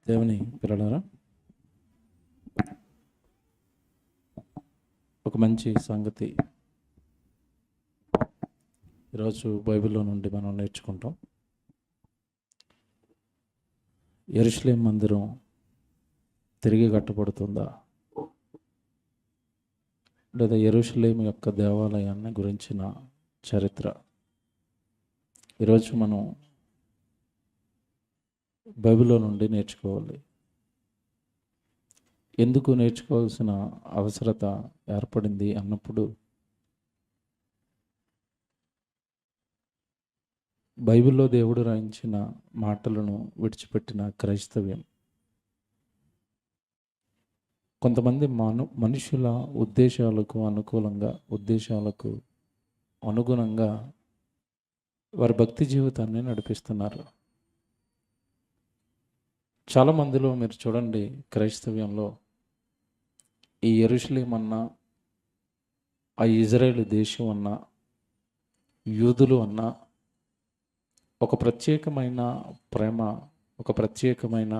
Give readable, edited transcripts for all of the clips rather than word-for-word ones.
దేవుని పిల్లలారా, ఒక మంచి సంగతి ఈరోజు బైబిల్లో నుండి మనం నేర్చుకుంటాం. యెరూషలేము మందిరం తిరిగి కట్టబడుతుందా, లేదా యెరూషలేము యొక్క దేవాలయాన్ని గురించిన చరిత్ర ఈరోజు మనం బైబిల్లో నుండి నేర్చుకోవాలి. ఎందుకు నేర్చుకోవాల్సిన అవసరత ఏర్పడింది అన్నప్పుడు, బైబిల్లో దేవుడు రాయించిన మాటలను విడిచిపెట్టిన క్రైస్తవ్యం కొంతమంది మనుషుల ఉద్దేశాలకు అనుగుణంగా వారి భక్తి జీవితాన్ని నడిపిస్తున్నారు. చాలామందిలో మీరు చూడండి, క్రైస్తవ్యంలో ఈ యెరూషలేం అన్నా, ఆ ఇజ్రాయేల్ దేశం అన్నా, యూదులు అన్నా ఒక ప్రత్యేకమైన ప్రేమ, ఒక ప్రత్యేకమైన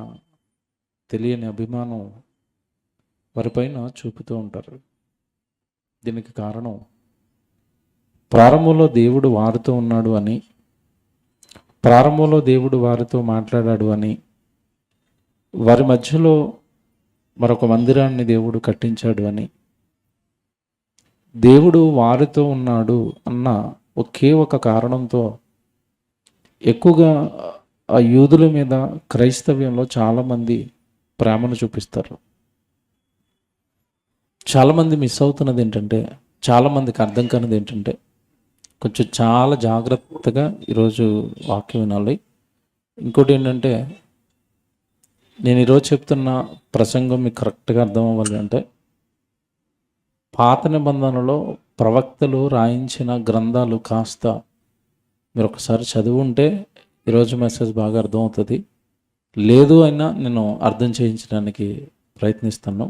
తెలియని అభిమానం వారిపైన చూపుతూ ఉంటారు. దీనికి కారణం, ప్రారంభంలో దేవుడు వారితో ఉన్నాడు అని, ప్రారంభంలో దేవుడు వారితో మాట్లాడాడు అని, వారి మధ్యలో మరొక మందిరాన్ని దేవుడు కట్టించాడు అని, దేవుడు వారితో ఉన్నాడు అన్న ఒకే ఒక కారణంతో ఎక్కువగా ఆ యూదుల మీద క్రైస్తవ్యంలో చాలామంది ప్రేమను చూపిస్తారు. చాలామంది మిస్ అవుతున్నది ఏంటంటే, చాలామందికి అర్థం కానిది ఏంటంటే, కొంచెం చాలా జాగ్రత్తగా ఈరోజు వాక్యం వినాలి. ఇంకోటి ఏంటంటే, నేను ఈరోజు చెప్తున్న ప్రసంగం మీకు కరెక్ట్గా అర్థం అవ్వాలి అంటే, పాత నిబంధనలో ప్రవక్తలు రాయించిన గ్రంథాలు కాస్త మీరు ఒకసారి చదివి ఉంటే ఈరోజు మెసేజ్ బాగా అర్థమవుతుంది. లేదు అయినా నేను అర్థం చేయించడానికి ప్రయత్నిస్తాను.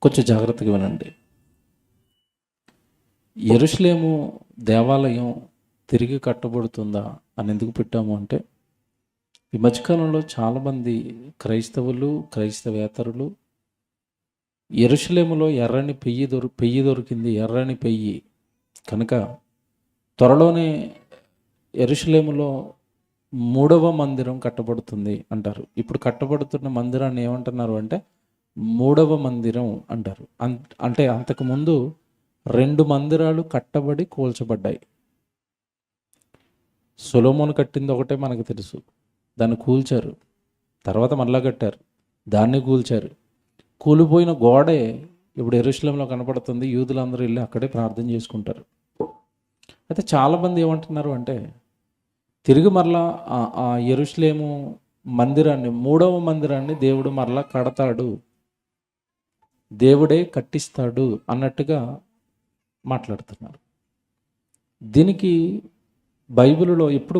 కొంచెం జాగ్రత్తగా వినండి. యెరూషలేము దేవాలయం తిరిగి కట్టబడుతుందా అని ఎందుకు పెట్టాము అంటే, ఈ మధ్యకాలంలో చాలామంది క్రైస్తవులు, క్రైస్తవేతరులు యెరూషలేములో ఎర్రని పెయ్యి దొరికింది, ఎర్రని పెయ్యి కనుక త్వరలోనే యెరూషలేములో 3వ మందిరం కట్టబడుతుంది అంటారు. ఇప్పుడు కట్టబడుతున్న మందిరాన్ని ఏమంటున్నారు అంటే 3వ మందిరం అంటారు. అంటే అంతకుముందు 2 మందిరాలు కట్టబడి కూల్చబడ్డాయి. సొలొమోను కట్టింది ఒకటే మనకు తెలుసు, దాన్ని కూల్చారు, తర్వాత మళ్ళా కట్టారు, దాన్ని కూల్చారు. కూలిపోయిన గోడే ఇప్పుడు యెరూషలేములో కనపడుతుంది. యూదులందరూ వెళ్ళి అక్కడే ప్రార్థన చేసుకుంటారు. అయితే చాలామంది ఏమంటున్నారు అంటే, తిరిగి మరలా ఆ యెరూషలేము మందిరాన్ని, 3వ మందిరాన్ని దేవుడు మరలా కడతాడు, దేవుడే కట్టిస్తాడు అన్నట్టుగా మాట్లాడుతున్నారు. దీనికి బైబిల్లో ఎప్పుడు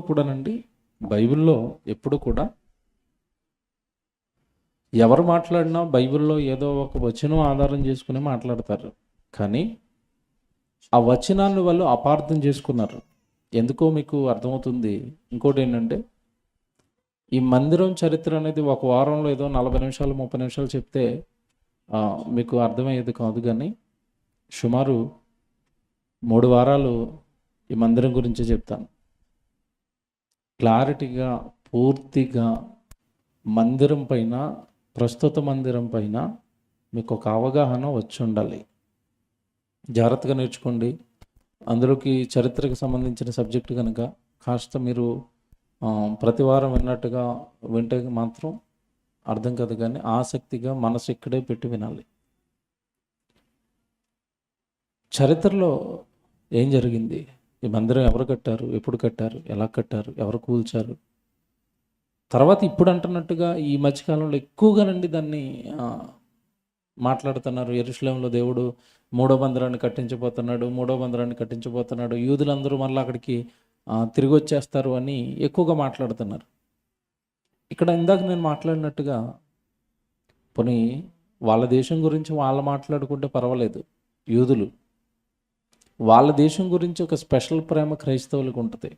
కూడా ఎవరు మాట్లాడినా బైబిల్లో ఏదో ఒక వచనం ఆధారం చేసుకుని మాట్లాడతారు. కానీ ఆ వచనాన్ని వాళ్ళు అపార్థం చేసుకున్నారు. ఎందుకో మీకు అర్థమవుతుంది. ఇంకోటి ఏంటంటే, ఈ మందిరం చరిత్ర అనేది ఒక వారంలో ఏదో 40 నిమిషాలు 30 నిమిషాలు చెప్తే మీకు అర్థమయ్యేది కాదు. కానీ సుమారు 3 వారాలు ఈ మందిరం గురించి చెప్తాను. క్లారిటీగా, పూర్తిగా మందిరం పైన, ప్రస్తుత మందిరం పైన మీకు ఒక అవగాహన వచ్చి ఉండాలి. జాగ్రత్తగా నేర్చుకోండి. అందులోకి చరిత్రకు సంబంధించిన సబ్జెక్టు కనుక కాస్త మీరు ప్రతి వారం విన్నట్టుగా వింటే మాత్రం అర్థం కాదు. కానీ ఆసక్తిగా మనసు ఇక్కడే పెట్టి వినాలి. చరిత్రలో ఏం జరిగింది, ఈ మందిరం ఎవరు కట్టారు, ఎప్పుడు కట్టారు, ఎలా కట్టారు, ఎవరు కూల్చారు, తర్వాత ఇప్పుడు అంటున్నట్టుగా ఈ మధ్యకాలంలో ఎక్కువగానండి దాన్ని మాట్లాడుతున్నారు. యెరూషలేములో దేవుడు 3వ మందిరాన్ని కట్టించబోతున్నాడు, యూదులందరూ మళ్ళీ అక్కడికి తిరిగి వచ్చేస్తారు అని ఎక్కువగా మాట్లాడుతున్నారు. ఇక్కడ ఇందాక నేను మాట్లాడినట్టుగా, పోనీ వాళ్ళ దేశం గురించి వాళ్ళు మాట్లాడుకుంటే పర్వాలేదు, యూదులు వాళ్ళ దేశం గురించి ఒక స్పెషల్ ప్రేమ క్రైస్తవులకు ఉంటుంది.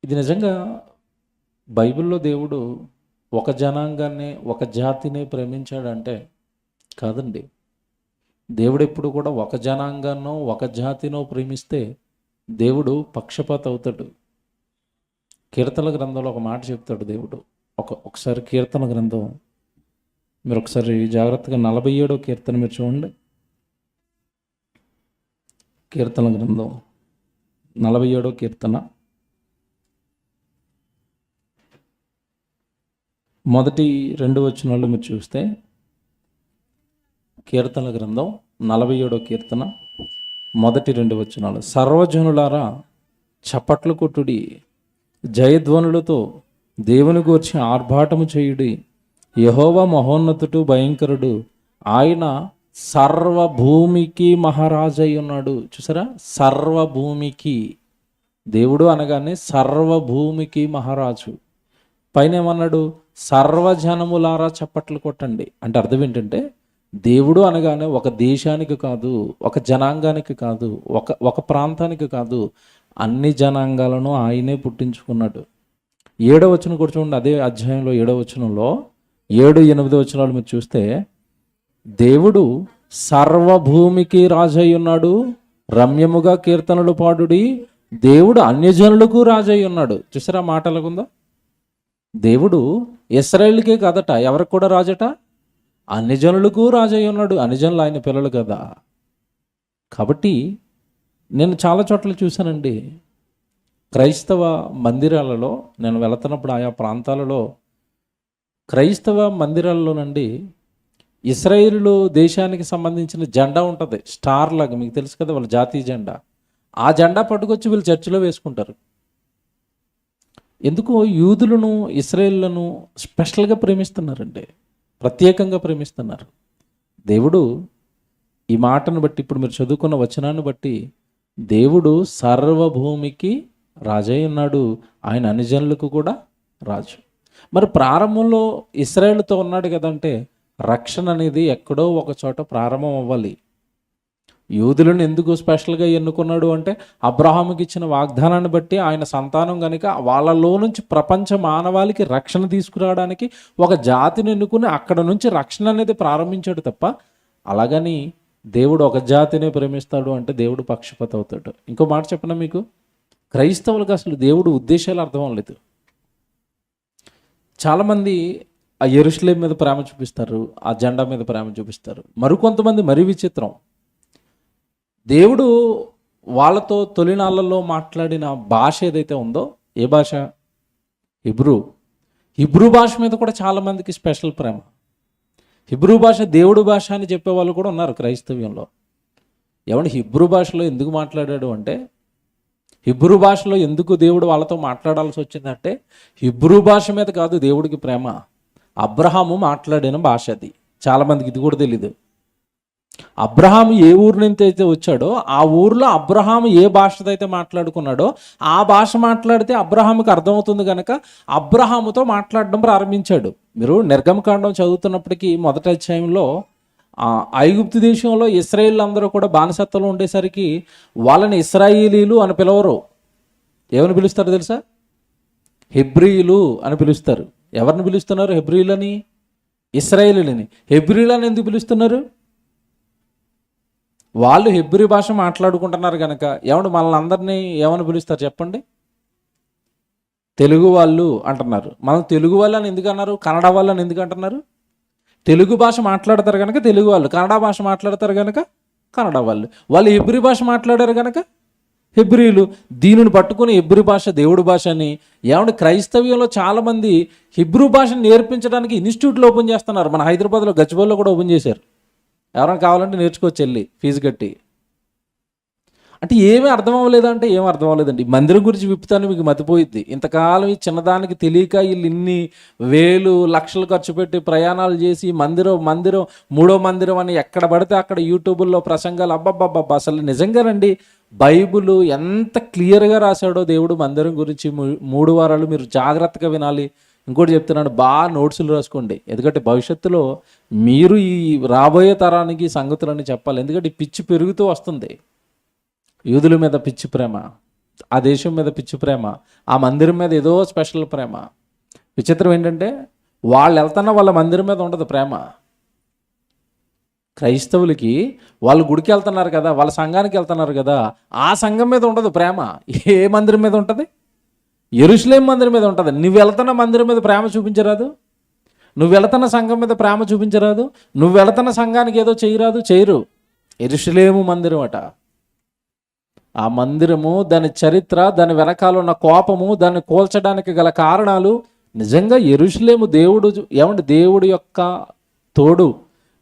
ఇది నిజంగా బైబిల్లో దేవుడు ఒక జనాంగాన్ని ఒక జాతిని ప్రేమించాడంటే కాదండి. దేవుడు ఎప్పుడు కూడా ఒక జనాంగాన్నో ఒక జాతినో ప్రేమిస్తే దేవుడు పక్షపాత అవుతాడు. కీర్తన గ్రంథంలో ఒక మాట చెప్తాడు దేవుడు. ఒకసారి కీర్తన గ్రంథం మీరు ఒకసారి జాగ్రత్తగా 47వ కీర్తన మీరు చూడండి. కీర్తన గ్రంథం 47వ కీర్తన మొదటి 2 వచనాలు మీరు చూస్తే, కీర్తన గ్రంథం 47వ కీర్తన మొదటి 2 వచనాలు, సర్వజనులారా చప్పట్లు కొట్టుడి, జయధ్వనులతో దేవుని గూర్చి ఆర్భాటము చేయుడి. యెహోవా మహోన్నతుడు భయంకరుడు, ఆయన సర్వభూమికి మహారాజై ఉన్నాడు. చూసారా, సర్వభూమికి. దేవుడు అనగానే సర్వభూమికి మహారాజు. పైన ఏమన్నాడు, సర్వజనములారా చప్పట్లు కొట్టండి. అంటే అర్థం ఏంటంటే, దేవుడు అనగానే ఒక దేశానికి కాదు, ఒక జనాంగానికి కాదు, ఒక ప్రాంతానికి కాదు, అన్ని జనాంగాలను ఆయనే పుట్టించుకున్నాడు. 7వ వచనం కూడా చూడండి, అదే అధ్యాయంలో 7వ వచనంలో 7, 8 వచనాలు మీరు చూస్తే, దేవుడు సర్వభూమికి రాజై ఉన్నాడు, రమ్యముగా కీర్తనలు పాడుడి, దేవుడు అన్యజనులకు రాజై ఉన్నాడు. చూసారా మాటలకుందా, దేవుడు ఇశ్రాయేలుకే కాదట, ఎవరికి కూడా రాజట, అన్యజనులకు రాజై ఉన్నాడు. అన్యజనులు ఆయన పిల్లలు కదా. కాబట్టి నేను చాలా చోట్ల చూశానండి, క్రైస్తవ మందిరాలలో నేను వెళుతున్నప్పుడు ఆయా ప్రాంతాలలో క్రైస్తవ మందిరాల్లోనండి ఇశ్రాయేలు దేశానికి సంబంధించిన జెండా ఉంటుంది, స్టార్ లాగా, మీకు తెలుసు కదా వాళ్ళ జాతీయ జెండా. ఆ జెండా పట్టుకొచ్చి వీళ్ళు చర్చిలో వేసుకుంటారు. ఎందుకు యూదులను ఇశ్రాయేలులను స్పెషల్గా ప్రేమిస్తున్నారండి, ప్రత్యేకంగా ప్రేమిస్తున్నారు. దేవుడు ఈ మాటను బట్టి, ఇప్పుడు మీరు చదువుకున్న వచనాన్ని బట్టి, దేవుడు సర్వభూమికి రాజై ఉన్నాడు, ఆయన అన్యజనులకు కూడా రాజు. మరి ప్రారంభంలో ఇశ్రాయేలుతో ఉన్నాడు కదంటే, రక్షణ అనేది ఎక్కడో ఒక చోట ప్రారంభం అవ్వాలి. యూదులను ఎందుకు స్పెషల్గా ఎన్నుకున్నాడు అంటే, అబ్రహాముకి ఇచ్చిన వాగ్దానాన్ని బట్టి ఆయన సంతానం కనుక వాళ్ళలో నుంచి ప్రపంచ మానవాళికి రక్షణ తీసుకురావడానికి ఒక జాతిని ఎన్నుకుని అక్కడ నుంచి రక్షణ అనేది ప్రారంభించాడు తప్ప, అలాగని దేవుడు ఒక జాతినే ప్రేమిస్తాడు అంటే దేవుడు పక్షపాత అవుతాడు. ఇంకో మాట చెప్పనా మీకు, క్రైస్తవులకు అసలు దేవుడు ఉద్దేశాలు అర్థం అవ్వలేదు. చాలామంది ఆ యెరూషలేము మీద ప్రేమ చూపిస్తారు, ఆ జెండా మీద ప్రేమ చూపిస్తారు. మరికొంతమంది మరీ విచిత్రం, దేవుడు వాళ్ళతో తొలినాళ్ళలో మాట్లాడిన భాష ఏదైతే ఉందో, ఏ భాష, హిబ్రూ భాష మీద కూడా చాలామందికి స్పెషల్ ప్రేమ. హిబ్రూ భాష దేవుడు భాష అని చెప్పేవాళ్ళు కూడా ఉన్నారు క్రైస్తవ్యంలో. ఏమంటే హిబ్రూ భాషలో ఎందుకు మాట్లాడాడు అంటే, హిబ్రూ భాషలో ఎందుకు దేవుడు వాళ్ళతో మాట్లాడాల్సి వచ్చిందంటే, హిబ్రూ భాష మీద కాదు దేవుడికి ప్రేమ, అబ్రహాము మాట్లాడిన భాష అది. చాలామందికి ఇది కూడా తెలీదు. అబ్రహాము ఏ ఊరు నుంచి అయితే వచ్చాడో ఆ ఊర్లో అబ్రహాము ఏ భాషతో అయితే మాట్లాడుకున్నాడో ఆ భాష మాట్లాడితే అబ్రహాముకి అర్థమవుతుంది కనుక అబ్రహాముతో మాట్లాడడం ప్రారంభించాడు. మీరు నిర్గమకాండం చదువుతున్నప్పటికీ మొదటి అధ్యాయంలో ఐగుప్తు దేశంలో ఇశ్రాయేలు అందరూ కూడా బానిసత్వంలో ఉండేసరికి వాళ్ళని ఇశ్రాయేలీలు అని పిలవరు. ఏమని పిలుస్తారు తెలుసా, హెబ్రీయులు అని పిలుస్తారు. ఎవరిని పిలుస్తున్నారు హెబ్రీయులని? ఇశ్రాయేలీలని. హెబ్రీయులని ఎందుకు పిలుస్తున్నారు? వాళ్ళు హెబ్రీ భాష మాట్లాడుకుంటున్నారు కనుక. ఏమంటే మనల్ని అందరినీ ఏమని పిలుస్తారు చెప్పండి? తెలుగు వాళ్ళు అంటున్నారు. మనం తెలుగు వాళ్ళని ఎందుకు అన్నారు? కన్నడ వాళ్ళని ఎందుకు అంటున్నారు? తెలుగు భాష మాట్లాడతారు కనుక తెలుగు వాళ్ళు, కన్నడ భాష మాట్లాడతారు కనుక కన్నడ వాళ్ళు, వాళ్ళు హెబ్రీ భాష మాట్లాడారు కనుక హెబ్రీలు. దీనిని పట్టుకుని హెబ్రీ భాష దేవుడి భాష అని. ఏమంటే క్రైస్తవ్యంలో చాలామంది హిబ్రూ భాషను నేర్పించడానికి ఇన్స్టిట్యూట్లు ఓపెన్ చేస్తున్నారు. మన హైదరాబాద్లో గచ్చిబౌలిలో కూడా ఓపెన్ చేశారు. ఎవరైనా కావాలంటే నేర్చుకోవచ్చు వెళ్ళి ఫీజు కట్టి. అంటే ఏమీ అర్థం అవ్వలేదంటే ఏమీ అర్థం అవ్వలేదండి. మందిరం గురించి విప్పుతాను మీకు మతిపోయిద్ది. ఇంతకాలం ఈ చిన్నదానికి తెలియక వీళ్ళు ఇన్ని వేలు లక్షలు ఖర్చు పెట్టి ప్రయాణాలు చేసి మందిరం మూడో మందిరం అని ఎక్కడ పడితే అక్కడ యూట్యూబుల్లో ప్రసంగాలు. అబ్బబ్బబ్బబ్బా, అసలు నిజంగానండి బైబుల్ ఎంత క్లియర్గా రాశాడో దేవుడు మందిరం గురించి. 3 వారాలు మీరు జాగ్రత్తగా వినాలి. ఇంకోటి చెప్తున్నాను, బాగా నోట్సులు రాసుకోండి. ఎందుకంటే భవిష్యత్తులో మీరు ఈ రాబోయే తరానికి సంగతులన్నీ చెప్పాలి. ఎందుకంటే ఈ పిచ్చి పెరుగుతూ వస్తుంది. యూదుల మీద పిచ్చి ప్రేమ, ఆ దేశం మీద పిచ్చి ప్రేమ, ఆ మందిరం మీద ఏదో స్పెషల్ ప్రేమ. విచిత్రం ఏంటంటే వాళ్ళు వెళ్తున్నా వాళ్ళ మందిరం మీద ఉండదు ప్రేమ. క్రైస్తవులకి వాళ్ళు గుడికి వెళ్తున్నారు కదా, వాళ్ళ సంఘానికి వెళ్తున్నారు కదా, ఆ సంఘం మీద ఉండదు ప్రేమ. ఏ మందిరం మీద ఉంటుంది? యెరూషలేము మందిరం మీద ఉంటుంది. నువ్వు వెళ్తున్న మందిరం మీద ప్రేమ చూపించరాదు? నువ్వు వెళుతున్న సంఘం మీద ప్రేమ చూపించరాదు? నువ్వు వెళుతున్న సంఘానికి ఏదో చేయరాదు? చేయరు. యెరూషలేము మందిరం అట. ఆ మందిరము, దాని చరిత్ర, దాని వెనకాల ఉన్న కోపము, దాన్ని కోల్చడానికి గల కారణాలు నిజంగా యెరూషలేము దేవుడు ఏమంటే దేవుడి యొక్క తోడు,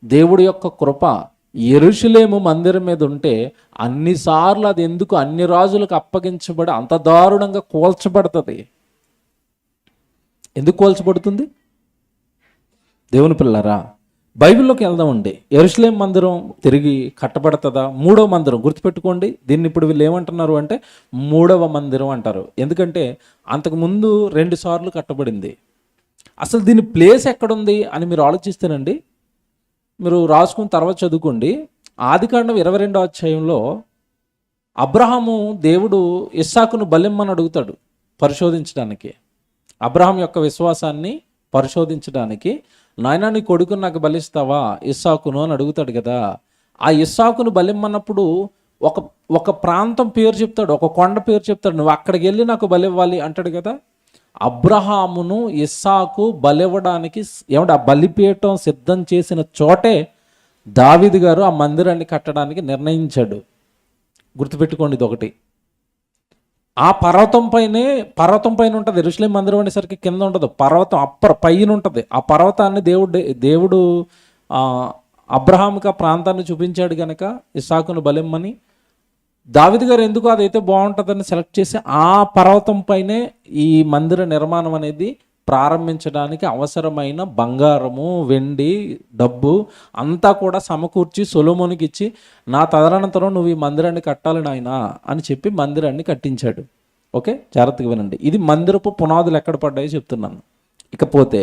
దేవుడి యొక్క కృప యెరూషలేము మందిరం మీద ఉంటే అన్నిసార్లు అది ఎందుకు అన్ని రాజులకు అప్పగించబడి అంత దారుణంగా కోల్చబడుతుంది? ఎందుకు కోల్చబడుతుంది? దేవుని పిల్లరా, బైబిల్లోకి వెళ్దామండి. యెరూషలేము మందిరం తిరిగి కట్టబడుతుందా? మూడవ మందిరం గుర్తుపెట్టుకోండి. దీన్ని ఇప్పుడు వీళ్ళు ఏమంటున్నారు అంటే మూడవ మందిరం అంటారు. ఎందుకంటే అంతకుముందు 2 సార్లు కట్టబడింది. అసలు దీని ప్లేస్ ఎక్కడుంది అని మీరు ఆలోచిస్తేనండి, మీరు రాసుకుని తర్వాత చదువుకోండి. ఆదికాండం 22వ అధ్యాయంలో అబ్రహాము దేవుడు ఇస్సాకును బలిమ్మని అడుగుతాడు పరిశోధించడానికి. అబ్రహాం యొక్క విశ్వాసాన్ని పరిశోధించడానికి, నాయనా నీ కొడుకును నాకు బలిస్తావా ఇస్సాకును అని అడుగుతాడు కదా. ఆ ఇస్సాకును బలిమ్మన్నప్పుడు ఒక ప్రాంతం పేరు చెప్తాడు, ఒక కొండ పేరు చెప్తాడు. నువ్వు అక్కడికి వెళ్ళి నాకు బలివ్వాలి అంటాడు కదా. అబ్రహామును ఇస్సాకు బలివ్వడానికి ఏమంటే ఆ బలిపీఠం సిద్ధం చేసిన చోటే దావీదు గారు ఆ మందిరాన్ని కట్టడానికి నిర్ణయించాడు. గుర్తుపెట్టుకోండి ఇది ఒకటి. ఆ పర్వతం పైన ఉంటుంది. యెరూషలేము మందిరం అనేసరికి కింద ఉంటుంది, పర్వతం పైన ఉంటుంది. ఆ పర్వతాన్ని దేవుడు అబ్రహాముకి ఆ ప్రాంతాన్ని చూపించాడు కనుక ఇస్సాకును బలిమ్మని. దావీదు గారు ఎందుకు అదైతే బాగుంటుందని సెలెక్ట్ చేసి ఆ పర్వతం పైనే ఈ మందిర నిర్మాణం అనేది ప్రారంభించడానికి అవసరమైన బంగారము, వెండి, డబ్బు అంతా కూడా సమకూర్చి సొలొమోనుకి ఇచ్చి, నా తదనంతరం నువ్వు ఈ మందిరాన్ని కట్టాలి నాయనా అని చెప్పి మందిరాన్ని కట్టించాడు. ఓకే, జాగ్రత్తగా వినండి. ఇది మందిరపు పునాదులు ఎక్కడ పడ్డాయో చెప్తున్నాను. ఇకపోతే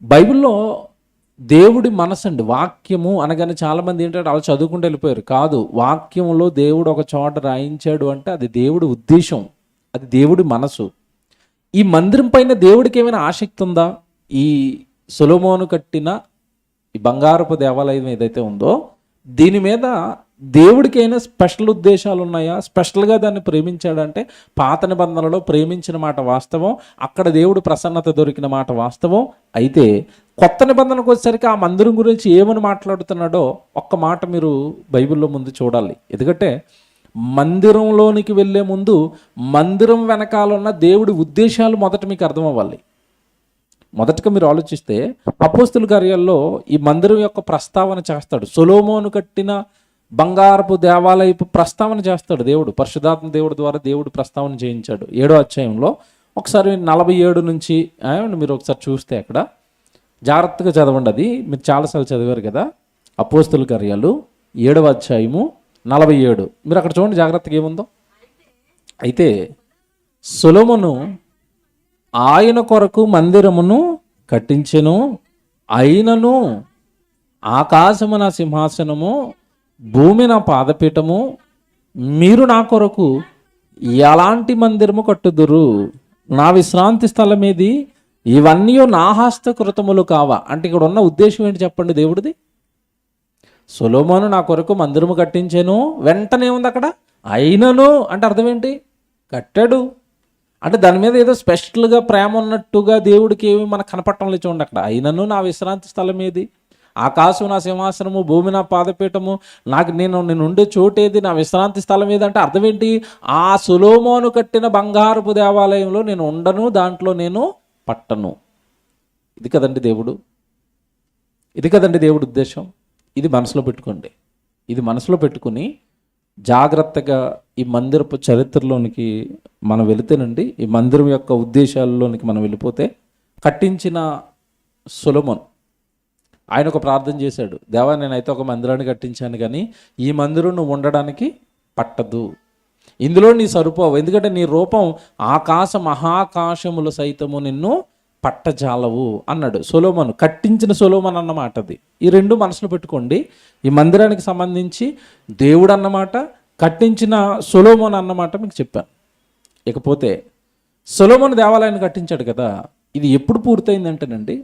బైబిల్లో దేవుడి మనసు అండి, వాక్యము అనగానే చాలామంది ఏంటంటే అలా చదువుకుంటూ వెళ్ళిపోయారు. కాదు, వాక్యంలో దేవుడు ఒక చోట రాయించాడు అంటే అది దేవుడి ఉద్దేశం, అది దేవుడి మనసు. ఈ మందిరం పైన దేవుడికి ఏమైనా ఆసక్తి ఉందా? ఈ సొలొమోను కట్టిన ఈ బంగారపు దేవాలయం ఏదైతే ఉందో దీని మీద దేవుడికి అయినా స్పెషల్ ఉద్దేశాలు ఉన్నాయా? స్పెషల్గా దాన్ని ప్రేమించాడంటే పాత నిబంధనలో ప్రేమించిన మాట వాస్తవం, అక్కడ దేవుడు ప్రసన్నత దొరికిన మాట వాస్తవం. అయితే కొత్త నిబంధనకు వచ్చేసరికి ఆ మందిరం గురించి ఏమని మాట్లాడుతున్నాడో ఒక్క మాట మీరు బైబిల్లో ముందు చూడాలి. ఎందుకంటే మందిరంలోనికి వెళ్ళే ముందు మందిరం వెనకాల ఉన్న దేవుడి ఉద్దేశాలు మొదట మీకు అర్థం అవ్వాలి. మొదటగా మీరు ఆలోచిస్తే అపోస్తుల కార్యాల్లో ఈ మందిరం యొక్క ప్రస్తావన చేస్తాడు. సొలొమోను కట్టిన బంగారపు దేవాలయపు ప్రస్తావన చేస్తాడు దేవుడు. పరిశుద్ధాత్మ దేవుడి ద్వారా దేవుడు ప్రస్తావన చేయించాడు 7వ అధ్యాయంలో. ఒకసారి 47 నుంచి మీరు ఒకసారి చూస్తే అక్కడ జాగ్రత్తగా చదవండి. అది మీరు చాలాసార్లు చదివారు కదా. అపోస్తుల కార్యాలు 7వ అధ్యాయము 47 మీరు అక్కడ చూడండి జాగ్రత్తగా ఏముందో. అయితే సొలొమోను ఆయన కొరకు మందిరమును కట్టించెను, అయినను ఆకాశము నా సింహాసనము, భూమి నా పాదపీఠము, మీరు నా కొరకు ఎలాంటి మందిరము కట్టుదురు? నా విశ్రాంతి స్థలం ఏది? ఇవన్నీ నా హస్తకృతములు కావా? అంటే ఇక్కడ ఉన్న ఉద్దేశం ఏంటి చెప్పండి దేవుడిది? సొలొమోను నా కొరకు మందిరము కట్టించాను, వెంటనే ఉంది అక్కడ అయినను అంటే అర్థం ఏంటి? కట్టాడు అంటే దాని మీద ఏదో స్పెషల్గా ప్రేమ ఉన్నట్టుగా దేవుడికి ఏమి మనకు కనపడటం లేదు. చూడండి అక్కడ అయినను నా విశ్రాంతి స్థలం ఏది? ఆకాశం నా సింహాసనము, భూమి నా పాదపీఠము, నేను ఉండే చోటేది? నా విశ్రాంతి స్థలం ఏది అంటే అర్థం ఏంటి? ఆ సొలొమోను కట్టిన బంగారపు దేవాలయంలో నేను ఉండను, దాంట్లో నేను పట్టను. ఇది కదండి దేవుడు, ఇది కదండి దేవుడి ఉద్దేశం. ఇది మనసులో పెట్టుకోండి. ఇది మనసులో పెట్టుకుని జాగ్రత్తగా ఈ మందిరపు చరిత్రలోనికి మనం వెళితేనండి, ఈ మందిరం యొక్క ఉద్దేశాలలోనికి మనం వెళ్ళిపోతే, కట్టించిన సొలొమోను ఆయన ఒక ప్రార్థన చేశాడు. దేవా, నేనైతే ఒక మందిరాన్ని కట్టించాను కానీ ఈ మందిరం నువ్వు ఉండడానికి పట్టదు, ఇందులో నీ సరిపోవు, ఎందుకంటే నీ రూపం ఆకాశ మహాకాశములు సైతము నిన్ను పట్టజాలవు అన్నాడు సొలొమోను. కట్టించిన సొలొమోను అన్నమాట అది. ఈ రెండు మనసులో పెట్టుకోండి. ఈ మందిరానికి సంబంధించి దేవుడు అన్నమాట, కట్టించిన సొలొమోను అన్నమాట మీకు చెప్పాను. ఇకపోతే సొలొమోను దేవాలయాన్ని కట్టించాడు కదా, ఇది ఎప్పుడు పూర్తయిందంటేనండి,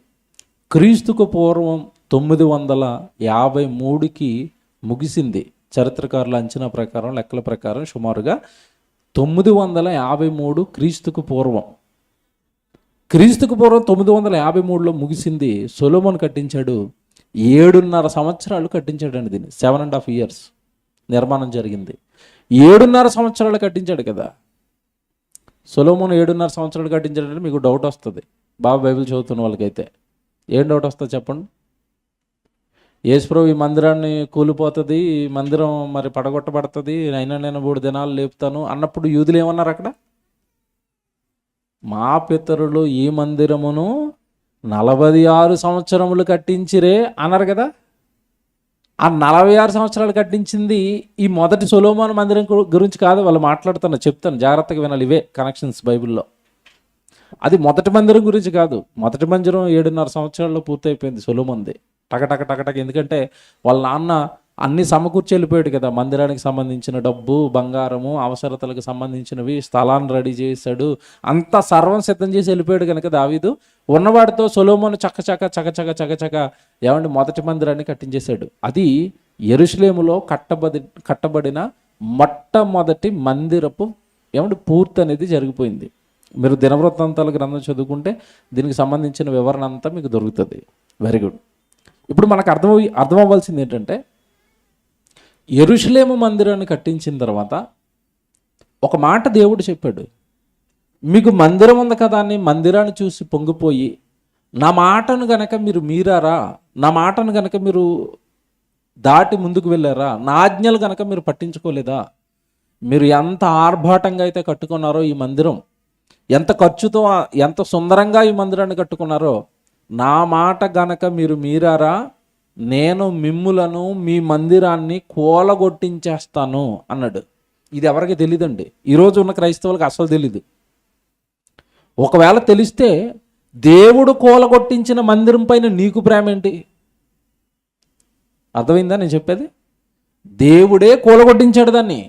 క్రీస్తుకు పూర్వం 953కి ముగిసింది. చరిత్రకారుల అంచనా ప్రకారం, లెక్కల ప్రకారం సుమారుగా 953 క్రీస్తుకు పూర్వం. క్రీస్తుకు పూర్వం 953లో ముగిసింది. సొలొమోన్ కట్టించాడు. 7.5 సంవత్సరాలు కట్టించాడండి దీన్ని. 7.5 years నిర్మాణం జరిగింది. 7.5 సంవత్సరాలు కట్టించాడు కదా. సొలొమోన్ 7.5 సంవత్సరాలు కట్టించాడంటే మీకు డౌట్ వస్తుంది, బాగా బైబిల్ చదువుతున్న వాళ్ళకైతే. ఏం డౌట్ వస్తుంది చెప్పండి? యేసుప్రభు ఈ మందిరాన్ని కూలిపోతుంది, ఈ మందిరం మరి పడగొట్టబడుతుంది, అయినా నేను 3 దినాలు లేపుతాను అన్నప్పుడు యూదులు ఏమన్నారు అక్కడ? మా పితరులు ఈ మందిరమును 46 సంవత్సరములు కట్టించిరే అన్నారు కదా. ఆ 46 సంవత్సరాలు కట్టించింది ఈ మొదటి సొలొమోను మందిరం గురించి కాదు వాళ్ళు మాట్లాడుతున్నారు. చెప్తాను, జాగ్రత్తగా వినాలి. ఇవే కనెక్షన్స్ బైబిల్లో. అది మొదటి మందిరం గురించి కాదు. మొదటి మందిరం 7.5 సంవత్సరాల్లో పూర్తయిపోయింది సొలొమోన్ది. టకటక. ఎందుకంటే వాళ్ళ నాన్న అన్ని సమకూర్చి వెళ్ళిపోయాడు కదా. మందిరానికి సంబంధించిన డబ్బు, బంగారము, అవసరతలకు సంబంధించినవి, స్థలాన్ని రెడీ చేశాడు, అంతా సర్వం సిద్ధం చేసి వెళ్ళిపోయాడు కనుక దావీదు ఉన్నవాడితో సొలొమోను చకచక ఏమంటే మొదటి మందిరాన్ని కట్టించేశాడు. అది యెరూషలేములో కట్టబడిన మొట్టమొదటి మందిరపు ఏమంటే పూర్తి అనేది జరిగిపోయింది. మీరు దినవృత్తాంతాల గ్రంథం చదువుకుంటే దీనికి సంబంధించిన వివరణ అంతా మీకు దొరుకుతుంది. Very good. ఇప్పుడు మనకు అర్థం అవ్వాల్సింది ఏంటంటే, యెరూషలేము మందిరాన్ని కట్టించిన తర్వాత ఒక మాట దేవుడు చెప్పాడు. మీకు మందిరం ఉంది కదా అని మందిరాన్ని చూసి పొంగిపోయి నా మాటను గనక మీరు మీరారా, నా మాటను గనక మీరు దాటి ముందుకు వెళ్ళారా, నా ఆజ్ఞలు గనక మీరు పట్టించుకోలేదా, మీరు ఎంత ఆర్భాటంగా అయితే కట్టుకున్నారో ఈ మందిరం, ఎంత ఖర్చుతో ఎంత సుందరంగా ఈ మందిరాన్ని కట్టుకున్నారో, నా మాట గనక మీరు మీరారా, నేను మిమ్ములను మీ మందిరాన్ని కూలగొట్టించేస్తాను అన్నాడు. ఇది ఎవరికి తెలియదండి. ఈరోజు ఉన్న క్రైస్తవులకు అసలు తెలీదు. ఒకవేళ తెలిస్తే దేవుడు కూలగొట్టించిన మందిరం పైన నీకు ప్రేమ ఏంటి? అర్థమైందా నేను చెప్పేది? దేవుడే కూలగొట్టించాడు దాన్ని.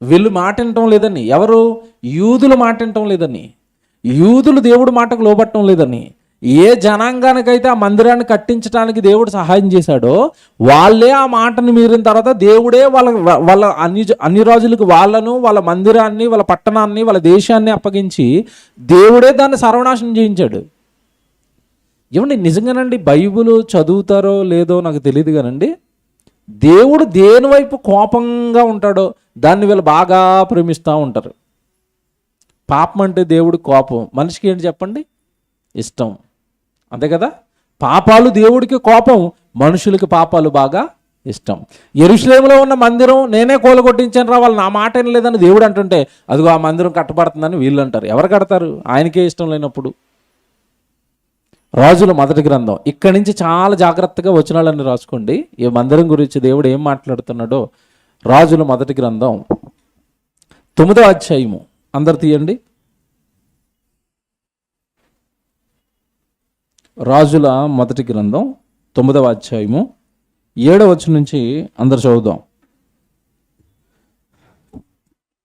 వీళ్ళు మాట వినటం లేదని. ఎవరు? యూదులు మాట వినటం లేదని. యూదులు దేవుడు మాటకు లోబట్టడం లేదని. ఏ జనాంగానికైతే ఆ మందిరాన్ని కట్టించడానికి దేవుడు సహాయం చేశాడో వాళ్ళే ఆ మాటను మీరిన తర్వాత దేవుడే వాళ్ళ అన్ని రాజులకు వాళ్ళను, వాళ్ళ మందిరాన్ని, వాళ్ళ పట్టణాన్ని, వాళ్ళ దేశాన్ని అప్పగించి దేవుడే దాన్ని సర్వనాశనం చేయించాడు. ఏమండి నిజంగానండి, బైబిల్ చదువుతారో లేదో నాకు తెలియదు కానండి, దేవుడు దేని వైపు కోపంగా ఉంటాడో దాన్ని వీళ్ళు బాగా ప్రేమిస్తూ ఉంటారు. పాపం అంటే దేవుడి కోపం, మనిషికి ఏంటి చెప్పండి? ఇష్టం. అంతే కదా. పాపాలు దేవుడికి కోపం, మనుషులకి పాపాలు బాగా ఇష్టం. యెరూషలేములో ఉన్న మందిరం నేనే కూలగొట్టించాను రా, వాళ్ళు నా మాట వినలేదని దేవుడు అంటుంటే అదిగో ఆ మందిరం కట్టబడుతుందని వీళ్ళు అంటారు. ఎవరు కడతారు? ఆయనకే ఇష్టం లేనప్పుడు. రాజుల మొదటి గ్రంథం, ఇక్కడి నుంచి చాలా జాగ్రత్తగా వచనాలన్నీ రాసుకోండి. ఈ మందిరం గురించి దేవుడు ఏం మాట్లాడుతున్నాడో. రాజుల మొదటి గ్రంథం 9వ అధ్యాయము, అందరు తీయండి. రాజుల మొదటి గ్రంథం 9వ అధ్యాయము 7వ వచనం నుంచి అందరు చదువుదాం.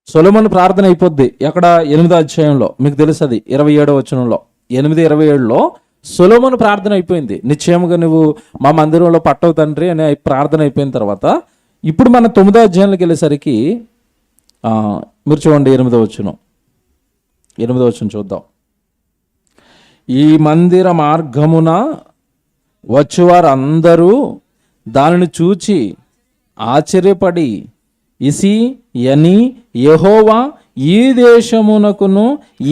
సొలొమోను ప్రార్థన అయిపోద్ది ఎక్కడ? 8వ అధ్యాయంలో. మీకు తెలుసు అది 27వ వచనంలో. 8:27లో సొలొమోను ప్రార్థన అయిపోయింది. నిశ్చయముగా నువ్వు మా మందిరంలో పట్టవు తండ్రి అనే ప్రార్థన అయిపోయిన తర్వాత ఇప్పుడు మన 9వ అధ్యాయంలోకి వెళ్ళేసరికి మీరు చూడండి 8వ వచనం. 8వ వచనం చూద్దాం. ఈ మందిర మార్గమున వచ్చువారు అందరూ దానిని చూచి ఆశ్చర్యపడి ఇసి యని యెహోవా ఈ దేశమునకును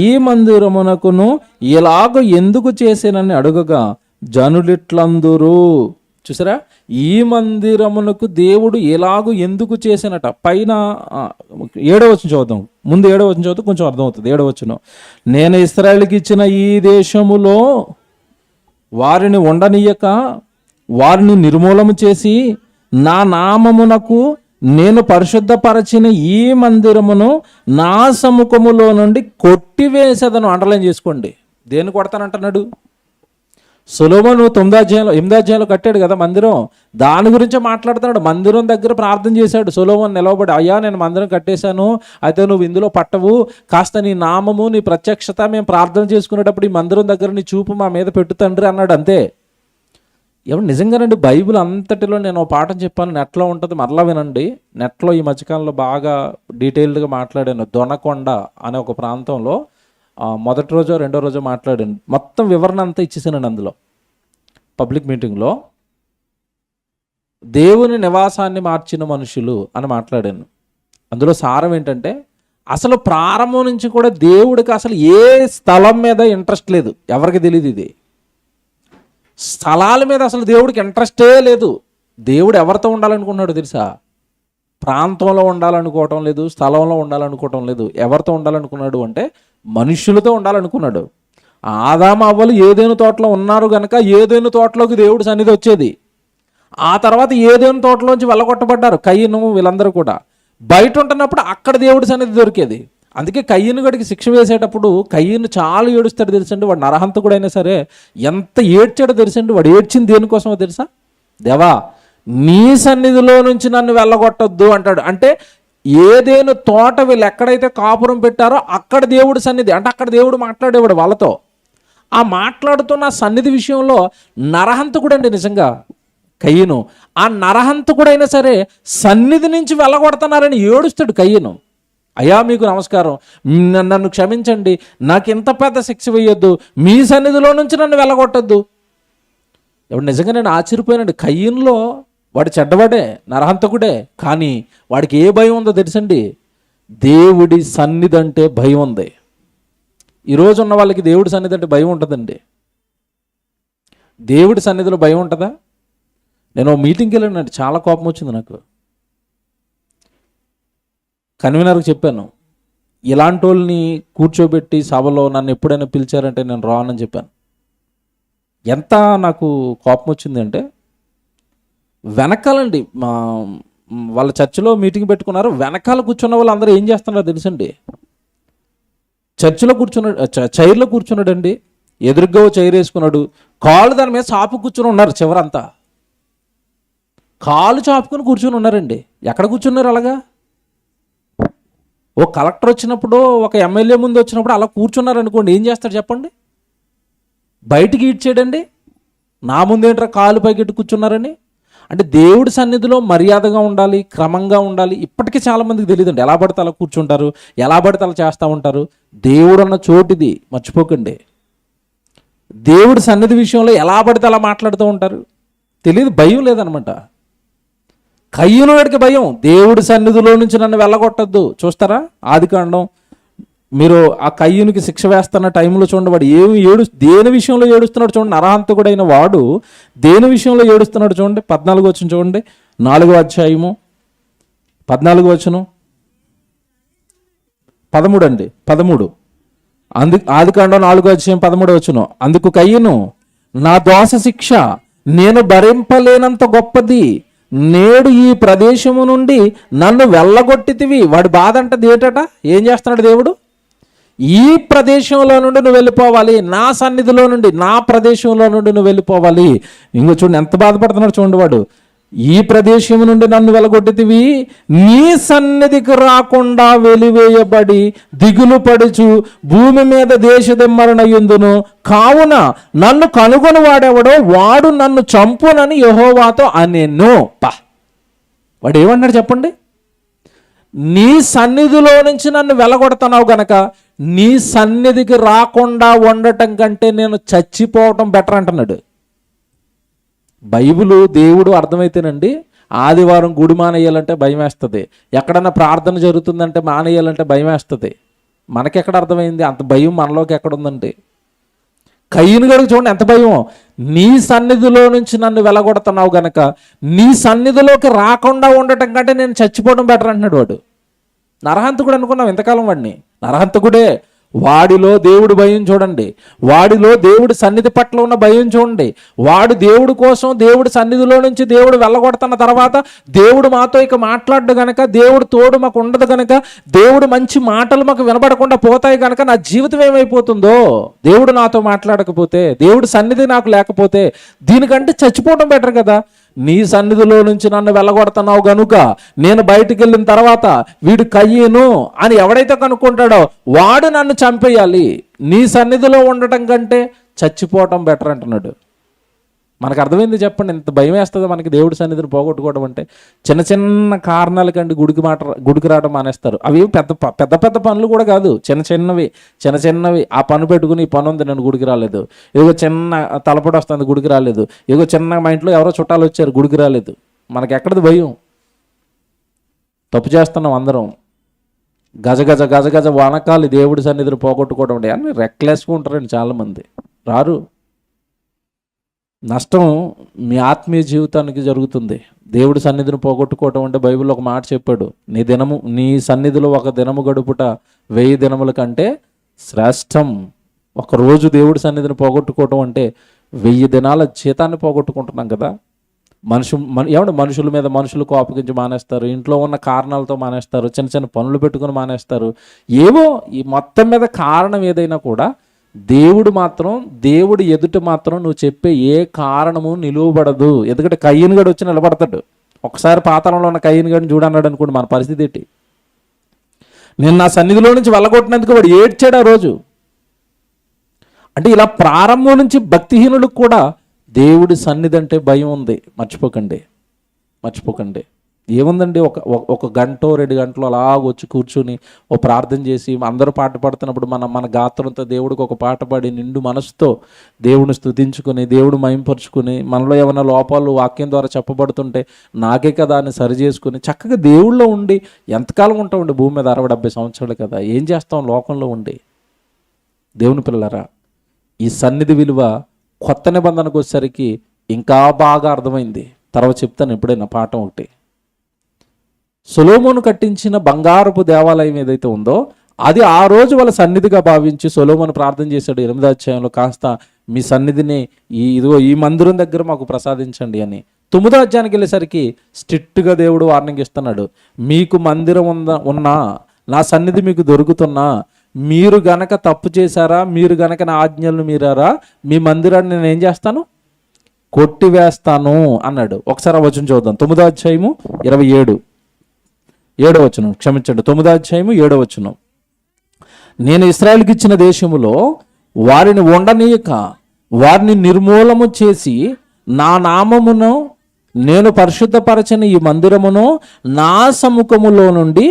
ఈ మందిరమునకును ఇలాగ ఎందుకు చేసేనని అడుగగా జనులిట్లందురు. చూసారా, ఈ మందిరమునకు దేవుడు ఎలాగూ ఎందుకు చేసినట. పైన 7వ వచనం చదువుతాం. ముందు 7వ వచనం చదువుతూ కొంచెం అర్థమవుతుంది. 7వ వచనం, నేను ఇశ్రాయేలుకి ఇచ్చిన ఈ దేశములో వారిని ఉండనీయక వారిని నిర్మూలన చేసి నా నామమునకు నేను పరిశుద్ధపరచిన ఈ మందిరమును నా సముఖములో నుండి కొట్టివేసేదను. అండర్లైన్ చేసుకోండి. దేన్ని కొడతానంటున్నాడు? సొలొమోను 8వ అధ్యాయంలో కట్టాడు కదా మందిరం. దాని గురించే మాట్లాడుతున్నాడు. మందిరం దగ్గర ప్రార్థన చేశాడు సొలొమోను నిలవబడి, అయ్యా నేను మందిరం కట్టేశాను, అయితే నువ్వు ఇందులో పట్టవు, కాస్త నీ నామము నీ ప్రత్యక్షత మేము ప్రార్థన చేసుకునేటప్పుడు ఈ మందిరం దగ్గర నీ చూపు మా మీద పెట్టు తండ్రి అన్నాడు. అంతే. ఎవరు నిజంగానండి, బైబిల్ అంతటిలో నేను పాఠం చెప్పాను, నెట్లో ఉంటుంది, మరలా వినండి. నెట్లో ఈ మధ్యకాలంలో బాగా డీటెయిల్డ్గా మాట్లాడాను. దొనకొండ అనే ఒక ప్రాంతంలో మొదటి రోజో రెండో రోజో మాట్లాడాను. మొత్తం వివరణ అంతా ఇచ్చేసానండి. అందులో పబ్లిక్ మీటింగ్లో దేవుని నివాసాన్ని మార్చిన మనుషులు అని మాట్లాడాను. అందులో సారం ఏంటంటే, అసలు ప్రారంభం నుంచి కూడా దేవుడికి అసలు ఏ స్థలం మీద ఇంట్రెస్ట్ లేదు. ఎవరికి తెలియదు ఇది. స్థలాల మీద అసలు దేవుడికి ఇంట్రెస్టే లేదు. దేవుడు ఎవరితో ఉండాలనుకున్నాడు తెలుసా? ప్రాంతంలో ఉండాలనుకోవటం లేదు, స్థలంలో ఉండాలనుకోవటం లేదు. ఎవరితో ఉండాలనుకున్నాడు అంటే మనుషులతో ఉండాలనుకున్నాడు. ఆదాము అవ్వలు ఏదైనా తోటలో ఉన్నారు కనుక ఏదైనా తోటలోకి దేవుడి సన్నిధి వచ్చేది. ఆ తర్వాత ఏదైనా తోటలోంచి వెళ్ళగొట్టబడ్డారు కయ్యను, వీళ్ళందరూ కూడా. బయట ఉంటున్నప్పుడు అక్కడ దేవుడి సన్నిధి దొరికేది. అందుకే కయ్యను గడికి శిక్ష వేసేటప్పుడు కయ్యను చాలా ఏడుస్తాడు తెలుసండి. వాడు నరహంతకుడు అయినా సరే ఎంత ఏడ్చాడో తెలుసండి. వాడు ఏడ్చింది దేనికోసమో తెలుసా? దేవా నీ సన్నిధిలో నుంచి నన్ను వెళ్ళగొట్టొద్దు అంటాడు. అంటే ఏదేను తోట వీళ్ళు ఎక్కడైతే కాపురం పెట్టారో అక్కడ దేవుడి సన్నిధి, అంటే అక్కడ దేవుడు మాట్లాడేవాడు వాళ్ళతో. ఆ మాట్లాడుతున్న సన్నిధి విషయంలో నరహంతకుడు అండి నిజంగా కయ్యను. ఆ నరహంతకుడైనా సరే సన్నిధి నుంచి వెళ్ళగొడుతున్నారని ఏడుస్తాడు కయ్యను. అయ్యా మీకు నమస్కారం, నన్ను క్షమించండి, నాకు ఇంత పెద్ద శిక్ష వేయొద్దు, మీ సన్నిధిలో నుంచి నన్ను వెళ్ళగొట్టద్దు. ఎవడు నిజంగా నేను ఆశ్చర్యపోయానండి. కయ్యనులో వాడు చెడ్డవాడే, నరహంతకుడే, కానీ వాడికి ఏ భయం ఉందో తెలుసండి? దేవుడి సన్నిధి అంటే భయం ఉంది. ఈరోజు ఉన్న వాళ్ళకి దేవుడి సన్నిధి అంటే భయం ఉంటుందండి. దేవుడి సన్నిధిలో భయం ఉంటుందా? నేను మీటింగ్కి వెళ్ళానండి, చాలా కోపం వచ్చింది నాకు. కన్వీనర్కి చెప్పాను, ఇలాంటి వాళ్ళని కూర్చోబెట్టి సభలో నన్ను ఎప్పుడైనా పిలిచారంటే నేను రానని చెప్పాను. ఎంత నాకు కోపం వచ్చింది అంటే, వెనకాలండి వాళ్ళ చర్చిలో మీటింగ్ పెట్టుకున్నారు, వెనకాల కూర్చున్న వాళ్ళు అందరూ ఏం చేస్తున్నారో తెలుసండి? చర్చిలో కూర్చున్నాడు, చైర్లో కూర్చున్నాడండి, ఎదురుగా చైర్ వేసుకున్నాడు, కాళ్ళు దాని మీద చాపు కూర్చుని ఉన్నారు. చివరంతా కాళ్ళు చాపుకొని కూర్చుని ఉన్నారండి. ఎక్కడ కూర్చున్నారు అలాగా? ఓ కలెక్టర్ వచ్చినప్పుడు, ఒక ఎమ్మెల్యే ముందు వచ్చినప్పుడు అలా కూర్చున్నారు అనుకోండి, ఏం చేస్తాడు చెప్పండి? బయటికి ఈడ్చేయడండి. నా ముందేంట్రా కాలు పైకెట్టు కూర్చున్నారని. అంటే దేవుడి సన్నిధిలో మర్యాదగా ఉండాలి, క్రమంగా ఉండాలి. ఇప్పటికీ చాలామందికి తెలియదండి. ఎలా పడితే అలా కూర్చుంటారు, ఎలా పడితే అలా చేస్తూ ఉంటారు. దేవుడు అన్న చోటిది, మర్చిపోకండి. దేవుడి సన్నిధి విషయంలో ఎలా పడితే అలా మాట్లాడుతూ ఉంటారు. తెలియదు, భయం లేదనమాట. కయ్యను వాడికి భయం, దేవుడి సన్నిధిలో నుంచి నన్ను వెళ్ళగొట్టద్దు. చూస్తారా ఆదికాండం, మీరు ఆ కయ్యనుకి శిక్ష వేస్తున్న టైంలో చూడండి, వాడు దేని విషయంలో ఏడుస్తున్నాడు చూడండి. నరహంతకుడైన వాడు దేని విషయంలో ఏడుస్తున్నాడు చూడండి. 14 వచనం చూడండి, 4వ అధ్యాయము 14వ వచనం, 13 అండి, 13. ఆదికాండం 4వ అధ్యాయం 13వ వచనం. అందుకు కయ్యను, నా దోష శిక్ష నేను భరింపలేనంత గొప్పది, నేడు ఈ ప్రదేశము నుండి నన్ను వెళ్ళగొట్టితివి. వాడి బాధ అంటది ఏటట? ఏం చేస్తున్నాడు దేవుడు? ఈ ప్రదేశంలో నుండి నువ్వు వెళ్ళిపోవాలి, నా సన్నిధిలో నుండి, నా ప్రదేశంలో నుండి నువ్వు వెళ్ళిపోవాలి. ఇంకో చూడండి ఎంత బాధపడుతున్నాడు చూడండి వాడు. ఈ ప్రదేశం నుండి నన్ను వెళ్ళగొట్టితివి, నీ సన్నిధికి రాకుండా వెలివేయబడి దిగులు పడుచు భూమి మీద దేశదిమ్మరణయుందును, కావున నన్ను కనుగొని వాడెవడో వాడు నన్ను చంపునని యెహోవాతో అనెను. వాడు ఏమన్నాడు చెప్పండి? నీ సన్నిధిలో నుంచి నన్ను వెళ్ళగొడుతున్నావు గనక నీ సన్నిధికి రాకుండా ఉండటం కంటే నేను చచ్చిపోవటం బెటర్ అంటున్నాడు. బైబిలు దేవుడు అర్థమైతేనండి, ఆదివారం గుడి మానేయాలంటే భయం వేస్తుంది, ఎక్కడన్నా ప్రార్థన జరుగుతుందంటే మానేయాలంటే భయం వేస్తుంది. మనకెక్కడ అర్థమైంది? అంత భయం మనలోకి ఎక్కడుందండి? కయ్యను గడికి చూడండి ఎంత భయం. నీ సన్నిధిలో నుంచి నన్ను వెళ్ళగొడుతున్నావు గనక నీ సన్నిధిలోకి రాకుండా ఉండటం కంటే నేను చచ్చిపోవడం బెటర్ అంటున్నాడు వాడు. నరహంతకుడు అనుకున్నాం ఇంతకాలం వాడిని. నరహంతకుడే, వాడిలో దేవుడు భయం చూడండి, వాడిలో దేవుడి సన్నిధి పట్ల ఉన్న భయం చూడండి. వాడు దేవుడి కోసం దేవుడి సన్నిధిలో నుంచి దేవుడు వెళ్ళగొడుతున్న తర్వాత దేవుడు మాతో ఇక మాట్లాడు గనక, దేవుడు తోడు మాకు ఉండదు గనక, దేవుడు మంచి మాటలు మాకు వినబడకుండా పోతాయి గనక నా జీవితం ఏమైపోతుందో, దేవుడు నాతో మాట్లాడకపోతే, దేవుడి సన్నిధి నాకు లేకపోతే దీనికంటే చచ్చిపోవడం బెటర్ కదా. నీ సన్నిధిలో నుంచి నన్ను వెళ్ళగొడుతున్నావు గనుక నేను బయటికి వెళ్ళిన తర్వాత వీడు కయ్యను అని ఎవడైతే కనుక్కుంటాడో వాడు నన్ను చంపేయాలి, నీ సన్నిధిలో ఉండటం కంటే చచ్చిపోవటం బెటర్ అంటున్నాడు. మనకు అర్థమైంది చెప్పండి, ఇంత భయం వేస్తుంది మనకి దేవుడి సన్నిధిని పోగొట్టుకోవడం అంటే. చిన్న చిన్న కారణాలకండి గుడికి రావడం మానేస్తారు. అవి పెద్ద పెద్ద పనులు కూడా కాదు, చిన్న చిన్నవి. ఆ పని పెట్టుకుని ఈ పని ఉంది నేను గుడికి రాలేదు, ఏదో చిన్న తలపడి వస్తుంది గుడికి రాలేదు, ఏదో చిన్న మా ఇంట్లో ఎవరో చుట్టాలు వచ్చారు గుడికి రాలేదు. మనకి ఎక్కడిది భయం? తప్పు చేస్తున్నాం అందరం. గజ వనకాలి దేవుడి సన్నిధిని పోగొట్టుకోవడం అంటే అని రెక్లెస్గా ఉంటారండి చాలామంది, రారు. నష్టం మీ ఆత్మీయ జీవితానికి జరుగుతుంది. దేవుడి సన్నిధిని పోగొట్టుకోవటం అంటే బైబిల్లో ఒక మాట చెప్పాడు, నీ సన్నిధిలో ఒక దినము గడుపుట 1000 దినముల కంటే శ్రేష్టం. ఒకరోజు దేవుడి సన్నిధిని పోగొట్టుకోవటం అంటే 1000 దినాల జీతాన్ని పోగొట్టుకుంటున్నాం కదా. మనుషుల మీద మనుషులు కోపగించి మానేస్తారు, ఇంట్లో ఉన్న కారణాలతో మానేస్తారు, చిన్న చిన్న పనులు పెట్టుకుని మానేస్తారు. ఏవో ఈ మొత్తం మీద కారణం ఏదైనా కూడా దేవుడు ఎదుట మాత్రం నువ్వు చెప్పే ఏ కారణము నిలువబడదు. ఎందుకంటే కయ్యను గడు వచ్చి నిలబడతాడు. ఒకసారి పాతాళంలో ఉన్న కయ్యను గడిని చూడన్నాడు అనుకోండి, మన పరిస్థితి ఏంటి? నేను నా సన్నిధిలో నుంచి వెళ్ళగొట్టినందుకు వాడు ఏడ్చాడు ఆ రోజు. అంటే ఇలా ప్రారంభం నుంచి భక్తిహీనులకు కూడా దేవుడి సన్నిధి అంటే భయం ఉంది. మర్చిపోకండి. ఏముందండి, ఒక గంట 2 గంటలు అలా వచ్చి కూర్చుని ఓ ప్రార్థన చేసి అందరూ పాట పాడుతున్నప్పుడు మన గాత్రంతో దేవుడికి ఒక పాట పాడి నిండు మనసుతో దేవుని స్తుతించుకుని దేవుడు మహింపరుచుకుని మనలో ఏమైనా లోపాలు వాక్యం ద్వారా చెప్పబడుతుంటే నాకే కదా అని సరి చేసుకుని చక్కగా దేవుళ్ళో ఉండి ఎంతకాలం ఉంటామండి భూమి మీద? 60-70 సంవత్సరాలు కదా. ఏం చేస్తాం లోకంలో ఉండి? దేవుని పిల్లలారా, ఈ సన్నిధి విలువ కొత్త నిబంధనకు వచ్చేసరికి ఇంకా బాగా అర్థమైంది. తర్వాత చెప్తాను ఎప్పుడైనా పాఠం ఒకటి. సొలొమోను కట్టించిన బంగారపు దేవాలయం ఏదైతే ఉందో అది ఆ రోజు వాళ్ళ సన్నిధిగా భావించి సొలొమోను ప్రార్థన చేశాడు 8వ అధ్యాయంలో, కాస్త మీ సన్నిధిని ఈ మందిరం దగ్గర మాకు ప్రసాదించండి అని. 9వ అధ్యాయానికి వెళ్ళేసరికి స్ట్రిక్ట్గా దేవుడు వార్నింగ్ ఇస్తున్నాడు, మీకు మందిరం ఉన్నా నా సన్నిధి మీకు దొరుకుతున్నా మీరు గనక తప్పు చేశారా, మీరు గనక నా ఆజ్ఞలను మీరారా, మీ మందిరాన్ని నేను ఏం చేస్తాను? కొట్టివేస్తాను అన్నాడు. ఒకసారి ఆ వచనం చూద్దాం. 9వ అధ్యాయము 7వ వచనం, క్షమించండి, 9వ అధ్యాయము 7వ వచనం. నేను ఇశ్రాయేలుకి ఇచ్చిన దేశములో వారిని ఉండనీయక వారిని నిర్మూలము చేసి నా నామమును నేను పరిశుద్ధపరచని ఈ మందిరమును నా సముఖములో నుండి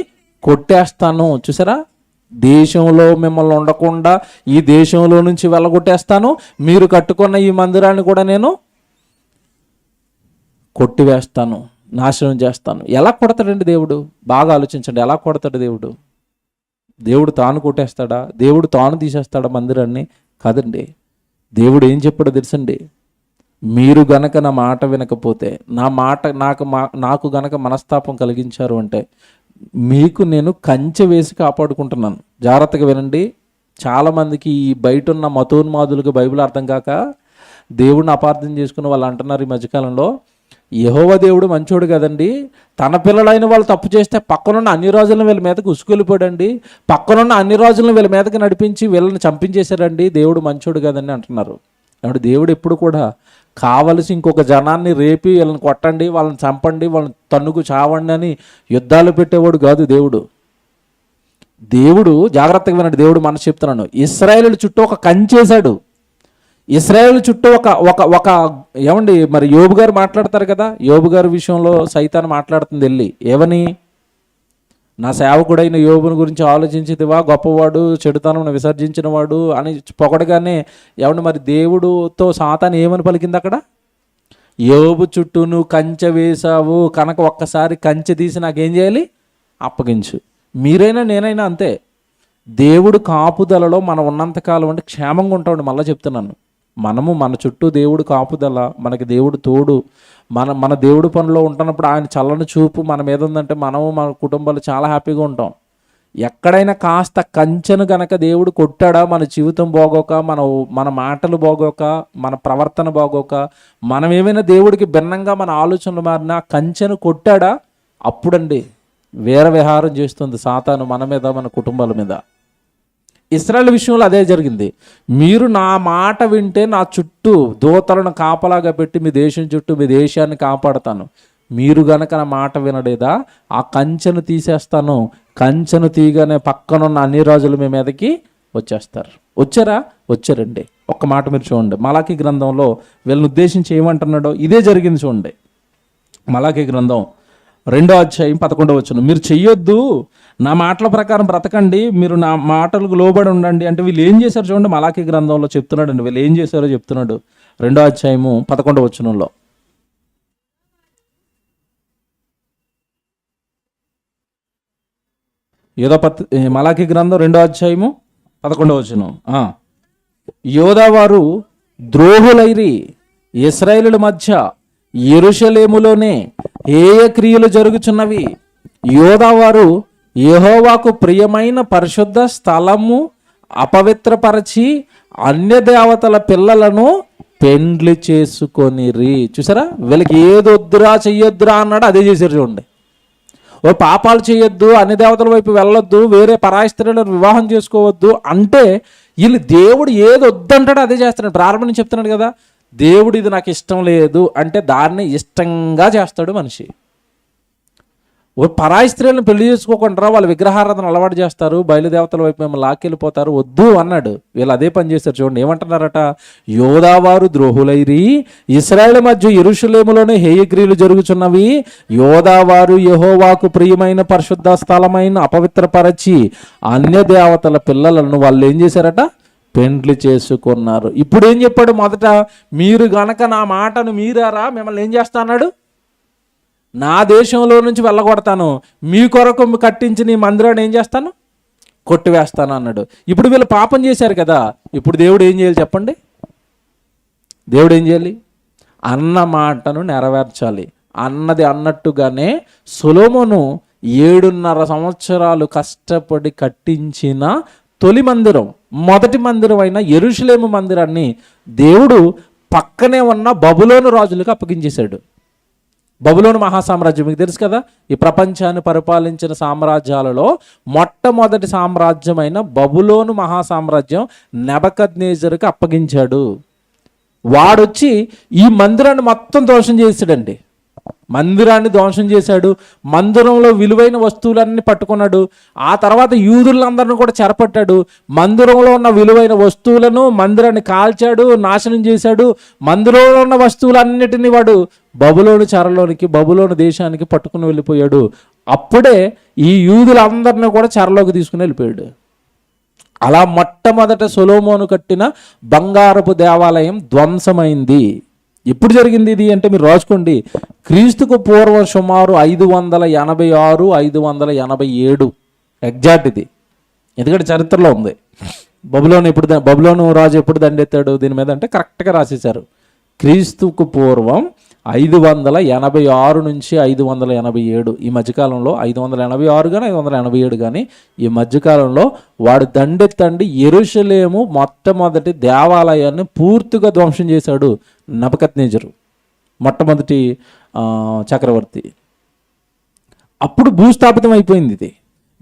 కొట్టేస్తాను. చూసారా, దేశంలో మిమ్మల్ని ఉండకుండా ఈ దేశంలో నుంచి వెళ్ళగొట్టేస్తాను, మీరు కట్టుకున్న ఈ మందిరాన్ని కూడా నేను కొట్టివేస్తాను, నాశనం చేస్తాను. ఎలా కొడతాడండి దేవుడు? బాగా ఆలోచించండి, ఎలా కొడతాడు దేవుడు? దేవుడు తాను కొట్టేస్తాడా? దేవుడు తాను తీసేస్తాడా మందిరాన్ని? కాదండి. దేవుడు ఏం చెప్పాడో తెలుసండి, మీరు గనక నా మాట వినకపోతే, నాకు గనక మనస్తాపం కలిగించారు అంటే మీకు నేను కంచె వేసి కాపాడుకుంటున్నాను. జాగ్రత్తగా వినండి. చాలామందికి ఈ బయట ఉన్న మతోన్మాదులకు బైబిల్ అర్థం కాక దేవుడిని అపార్థం చేసుకుని వాళ్ళు అంటున్నారు ఈ మధ్యకాలంలో, యెహోవా దేవుడు మంచోడు కదండి, తన పిల్లలైన వాళ్ళు తప్పు చేస్తే పక్కనున్న అన్ని రాజులను వీళ్ళ మీదకి ఉసుకొలిపోయాడండి, పక్కనున్న అన్ని రాజులను వీళ్ళ మీదకి నడిపించి వీళ్ళని చంపించేశారండి, దేవుడు మంచోడు కదండి అంటున్నారు. కాబట్టి దేవుడు ఎప్పుడు కూడా కావలసి ఇంకొక జనాన్ని రేపి వీళ్ళని కొట్టండి, వాళ్ళని చంపండి, వాళ్ళని తన్నుకు చావండి అని యుద్ధాలు పెట్టేవాడు కాదు దేవుడు. జాగ్రత్తగా వినండి, దేవుడు మనసు చెప్తున్నాను, ఇశ్రాయేలు చుట్టూ ఒక కంచేశాడు. ఇశ్రాయేలు చుట్టూ ఒక ఏమండి, మరి యోబు గారు మాట్లాడతారు కదా, యోబు గారి విషయంలో సైతాను మాట్లాడుతుంది వెళ్ళి ఏమని, నా సేవకుడైన యోబుని గురించి ఆలోచించితివా, గొప్పవాడు, చెడుతనం విసర్జించిన వాడు అని పొగడగానే ఏమండి మరి దేవుడితో సాతాను ఏమని పలికింది అక్కడ? యోబు చుట్టూ నువ్వు కంచె వేసావు కనుక ఒక్కసారి కంచె తీసి నాకేం చేయాలి? అప్పగించు. మీరైనా నేనైనా అంతే. దేవుడు కాపుదలలో మనం ఉన్నంతకాలం అంటే క్షేమంగా ఉంటామండి. మళ్ళీ చెప్తున్నాను, మన చుట్టూ దేవుడు కాపుదల, మనకి దేవుడు తోడు, మన దేవుడు పనిలో ఉంటున్నప్పుడు ఆయన చల్లని చూపు మన మీద ఉందంటే మనము మన కుటుంబాలు చాలా హ్యాపీగా ఉంటాం. ఎక్కడైనా కాస్త కంచెను గనక దేవుడు కొట్టాడా, మన జీవితం బాగోక, మన మాటలు బాగోక, మన ప్రవర్తన బాగోక, మనం ఏమైనా దేవుడికి భిన్నంగా మన ఆలోచనలు మారినా కంచెను కొట్టాడా, అప్పుడండి వీర విహారం చేస్తుంది సాతాను మన మీద, మన కుటుంబాల మీద. ఇశ్రాయేలు విషయంలో అదే జరిగింది. మీరు నా మాట వింటే నా చుట్టూ దూతలను కాపలాగా పెట్టి మీ దేశం చుట్టూ మీ దేశాన్ని కాపాడుతాను. మీరు గనక నా మాట వినలేదా, ఆ కంచెను తీసేస్తాను. కంచెను తీయగానే పక్కనున్న అన్ని రాజులు మీ మీదకి వచ్చేస్తారు. వచ్చారండి. ఒక్క మాట మీరు చూడండి, మలాకీ గ్రంథంలో వీళ్ళని ఉద్దేశించి ఏమంటున్నాడో ఇదే జరిగింది చూడండి. మలాకీ గ్రంథం 2వ అధ్యాయం 11వ వచనం, మీరు చెయ్యొద్దు, నా మాటల ప్రకారం బ్రతకండి, మీరు నా మాటలకు లోబడి ఉండండి. అంటే వీళ్ళు ఏం చేశారు చూడండి, మలాకీ గ్రంథంలో చెప్తున్నాడు అండి. వీళ్ళు ఏం చేశారో చెప్తున్నాడు 2వ అధ్యాయము 11వ వచనంలో. మలాకీ గ్రంథం 2వ అధ్యాయము 11వ వచనం. యోదావారు ద్రోహులైరి ఇశ్రాయేలుల మధ్య యెరూషలేములోనే హేయ క్రియలు జరుగుచున్నవి. యోదావారు యెహోవాకు ప్రియమైన పరిశుద్ధ స్థలము అపవిత్రపరచి అన్య దేవతల పిల్లలను పెండ్లి చేసుకొనిరి. చూసారా, వీళ్ళకి ఏదొద్దురా చెయ్యొద్దురా అన్నాడు, అదే చేశారు చూడండి. ఓ పాపాలు చేయొద్దు, అన్ని దేవతల వైపు వెళ్ళొద్దు, వేరే పరాయి స్త్రీలను వివాహం చేసుకోవద్దు అంటే వీళ్ళు దేవుడు ఏది వద్దంటాడో అదే చేస్తున్నాడు. ప్రారంభం చెప్తున్నాడు కదా, దేవుడు ఇది నాకు ఇష్టం లేదు అంటే దాన్ని ఇష్టంగా చేస్తాడు మనిషి. ఓ పరాయి స్త్రీలను పెళ్లి చేసుకోకుండా వాళ్ళు విగ్రహారాధన అలవాటు చేస్తారు, బయలుదేవతల వైపు మేము లాక్కెళ్ళిపోతారు, వద్దు అన్నాడు. వీళ్ళు అదే పని చేస్తారు చూడండి. ఏమంటున్నారట, యోదావారు ద్రోహులైరి ఇశ్రాయేలు మధ్య యెరూషలేములోనే హేయక్రియలు జరుగుచున్నవి. యోదావారు యెహోవాకు ప్రియమైన పరిశుద్ధ స్థలమైన అపవిత్రపరచి అన్య దేవతల పిల్లలను వాళ్ళు ఏం చేశారట, పెండ్లి చేసుకున్నారు. ఇప్పుడు ఏం చెప్పాడు, మొదట మీరు గనక నా మాటను మీరారా మిమ్మల్ని ఏం చేస్తా అన్నాడు, నా దేశంలో నుంచి వెళ్ళగొడతాను, మీ కొరకు కట్టించిన ఈ మందిరాన్ని ఏం చేస్తాను, కొట్టివేస్తాను అన్నాడు. ఇప్పుడు వీళ్ళు పాపం చేశారు కదా, ఇప్పుడు దేవుడు ఏం చేయాలి చెప్పండి, దేవుడు ఏం చేయాలి, అన్న మాటను నెరవేర్చాలి. అన్నది అన్నట్టుగానే సొలొమోను 7.5 సంవత్సరాలు కష్టపడి కట్టించిన తొలి మందిరం, మొదటి మందిరం అయిన యెరూషలేము మందిరాన్ని దేవుడు పక్కనే ఉన్న బబులోను రాజులకు అప్పగించేశాడు. బబులోను మహాసామ్రాజ్యం మీకు తెలుసు కదా, ఈ ప్రపంచాన్ని పరిపాలించిన సామ్రాజ్యాలలో మొట్టమొదటి సామ్రాజ్యమైన బబులోను మహాసామ్రాజ్యం నెబుకద్నెజరుకి అప్పగించాడు. వాడొచ్చి ఈ మందిరాన్ని మొత్తం ధ్వంసం చేశాడండి. మందిరాన్ని ధ్వంసం చేశాడు, మందిరంలో విలువైన వస్తువులన్నీ పట్టుకున్నాడు. ఆ తర్వాత యూదులందరిని కూడా చెరపట్టాడు. మందిరంలో ఉన్న విలువైన వస్తువులను, మందిరాన్ని కాల్చాడు, నాశనం చేశాడు. మందిరంలో ఉన్న వస్తువులన్నిటినీ వాడు బబులోను చెరలోనికి, బబులోను దేశానికి పట్టుకుని వెళ్ళిపోయాడు. అప్పుడే ఈ యూదులందరినీ కూడా చెరలోకి తీసుకుని వెళ్ళిపోయాడు. అలా మొట్టమొదట సొలొమోను కట్టిన బంగారపు దేవాలయం ధ్వంసమైంది. ఎప్పుడు జరిగింది ఇది అంటే మీరు రాసుకోండి, క్రీస్తుకు పూర్వం సుమారు 586, 587 ఎగ్జాక్ట్ ఇది. ఎందుకంటే చరిత్రలో ఉంది. బబులోను రాజు ఎప్పుడు దండెత్తాడు దీని మీద అంటే కరెక్ట్గా రాసేశారు. క్రీస్తుకు పూర్వం 586 నుంచి 587 ఈ మధ్యకాలంలో, 586 కానీ 587 కానీ ఈ మధ్యకాలంలో వాడు దండెత్తండి యెరూషలేము మొట్టమొదటి దేవాలయాన్ని పూర్తిగా ధ్వంసం చేశాడు నెబుకద్నెజరు, మొట్టమొదటి చక్రవర్తి. అప్పుడు భూస్థాపితం అయిపోయింది ఇది.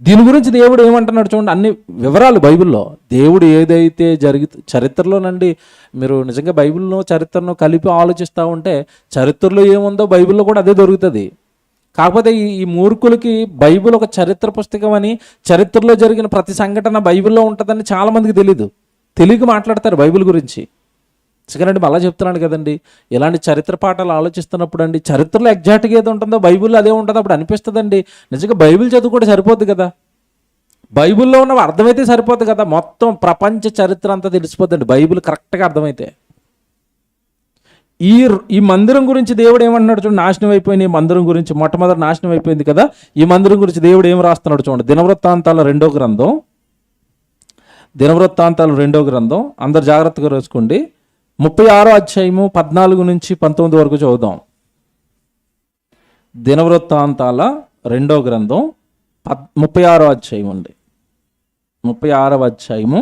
దీని గురించి దేవుడు ఏమంటున్నాడు చూడండి, అన్ని వివరాలు బైబిల్లో. దేవుడు ఏదైతే చరిత్రలోనండి, మీరు నిజంగా బైబిల్ను చరిత్రను కలిపి ఆలోచిస్తూ ఉంటే చరిత్రలో ఏముందో బైబిల్లో కూడా అదే దొరుకుతుంది. కాకపోతే ఈ మూర్ఖులకి బైబిల్ ఒక చరిత్ర పుస్తకం అని, చరిత్రలో జరిగిన ప్రతి సంఘటన బైబిల్లో ఉంటుందని చాలామందికి తెలియక మాట్లాడతారు బైబిల్ గురించి. ఎందుకంటే అలా చెప్తున్నాను కదండి, ఇలాంటి చరిత్ర పాఠాలు ఆలోచిస్తున్నప్పుడు అండి చరిత్రలో ఎగ్జాక్ట్గా ఏదో ఉంటుందో బైబిల్లో అదే ఉంటుందో అప్పుడు అనిపిస్తుందండి. నిజంగా బైబిల్ చదువుకుంటే సరిపోద్ది కదా, బైబిల్లో ఉన్నవి అర్థమైతే సరిపోద్ది కదా, మొత్తం ప్రపంచ చరిత్ర అంతా తెలిసిపోద్దండి బైబిల్ కరెక్ట్గా అర్థమైతే. ఈ మందిరం గురించి దేవుడు ఏమంటున్నాడు చూడండి, నాశనం అయిపోయింది ఈ మందిరం గురించి, మొట్టమొదటి నాశనం అయిపోయింది కదా, ఈ మందిరం గురించి దేవుడు ఏం రాస్తున్నాడు చూడండి. దినవృత్తాంతాల 2వ గ్రంథం, దినవృత్తాంతాలు 2వ గ్రంథం, అందరు జాగ్రత్తగా రాసుకోండి. 36వ అధ్యాయము 14 నుంచి 19 వరకు చదువుదాం. దినవృత్తాంతాల 2వ గ్రంథం 36వ అధ్యాయం అండి. 36వ అధ్యాయము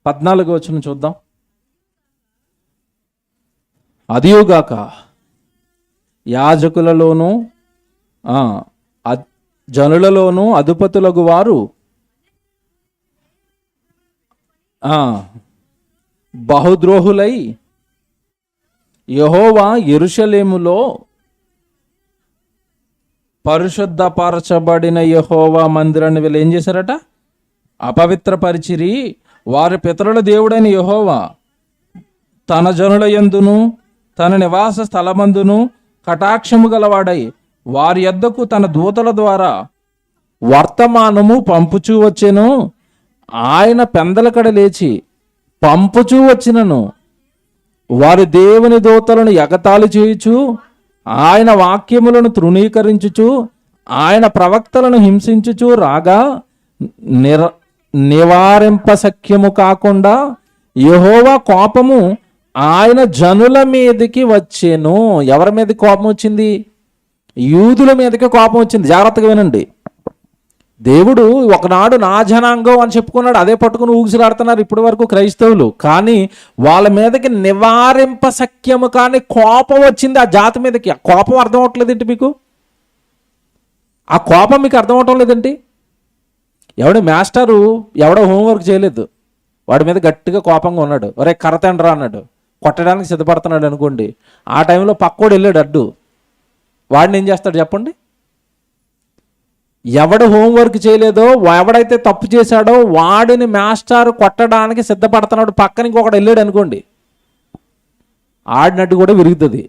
14వ వచనం చూద్దాం. అదియుగాక యాజకులలోను జనులలోను అధిపతులకు వారు బహుద్రోహులై యెహోవా యెరూషలేములో పరిశుద్ధపరచబడిన యెహోవా మందిరాన్ని వీళ్ళు ఏం చేశారట? అపవిత్రపరిచిరి. వారి పితరుల దేవుడైన యెహోవా తన జనుల యందును తన నివాస స్థలమందును కటాక్షము గలవాడై వారి యొద్దకు తన దూతల ద్వారా వర్తమానము పంపుచూ వచ్చెను. ఆయన పెందలకడ లేచి పంపుచూ వచ్చినను వారి దేవుని దూతలను ఎగతాళి చేయుచు ఆయన వాక్యములను తృణీకరించుచు ఆయన ప్రవక్తలను హింసించుచు రాగా నివారింప శక్యము కాకుండా యెహోవా కోపము ఆయన జనుల మీదకి వచ్చెను. ఎవరి మీద కోపం వచ్చింది? యూదుల మీదకి కోపం వచ్చింది. జాగ్రత్తగా వినండి. దేవుడు ఒకనాడు నా జనాంగం అని చెప్పుకున్నాడు, అదే పట్టుకుని ఊగిసలాడుతున్నారు ఇప్పటి వరకు క్రైస్తవులు. కానీ వాళ్ళ మీదకి నివారింప శక్యము కానీ కోపం వచ్చింది ఆ జాతి మీదకి. ఆ కోపం అర్థం అవట్లేదేంటి మీకు? ఆ కోపం మీకు అర్థం అవటం లేదండి. మాస్టరు ఎవడో హోంవర్క్ చేయలేదు, వాడి మీద గట్టిగా కోపంగా ఉన్నాడు, ఒరే కరతండ్రా అన్నాడు, కొట్టడానికి సిద్ధపడుతున్నాడు అనుకోండి. ఆ టైంలో పక్కోడు వెళ్ళాడు అడ్డు, వాడిని ఏం చేస్తాడు చెప్పండి? ఎవడు హోంవర్క్ చేయలేదో, ఎవడైతే తప్పు చేశాడో వాడిని మాస్టర్ కొట్టడానికి సిద్ధపడుతున్నాడు, పక్కన ఇంకొకటి వెళ్ళాడు అనుకోండి, ఆడినట్టు కూడా విరుగుతుంది.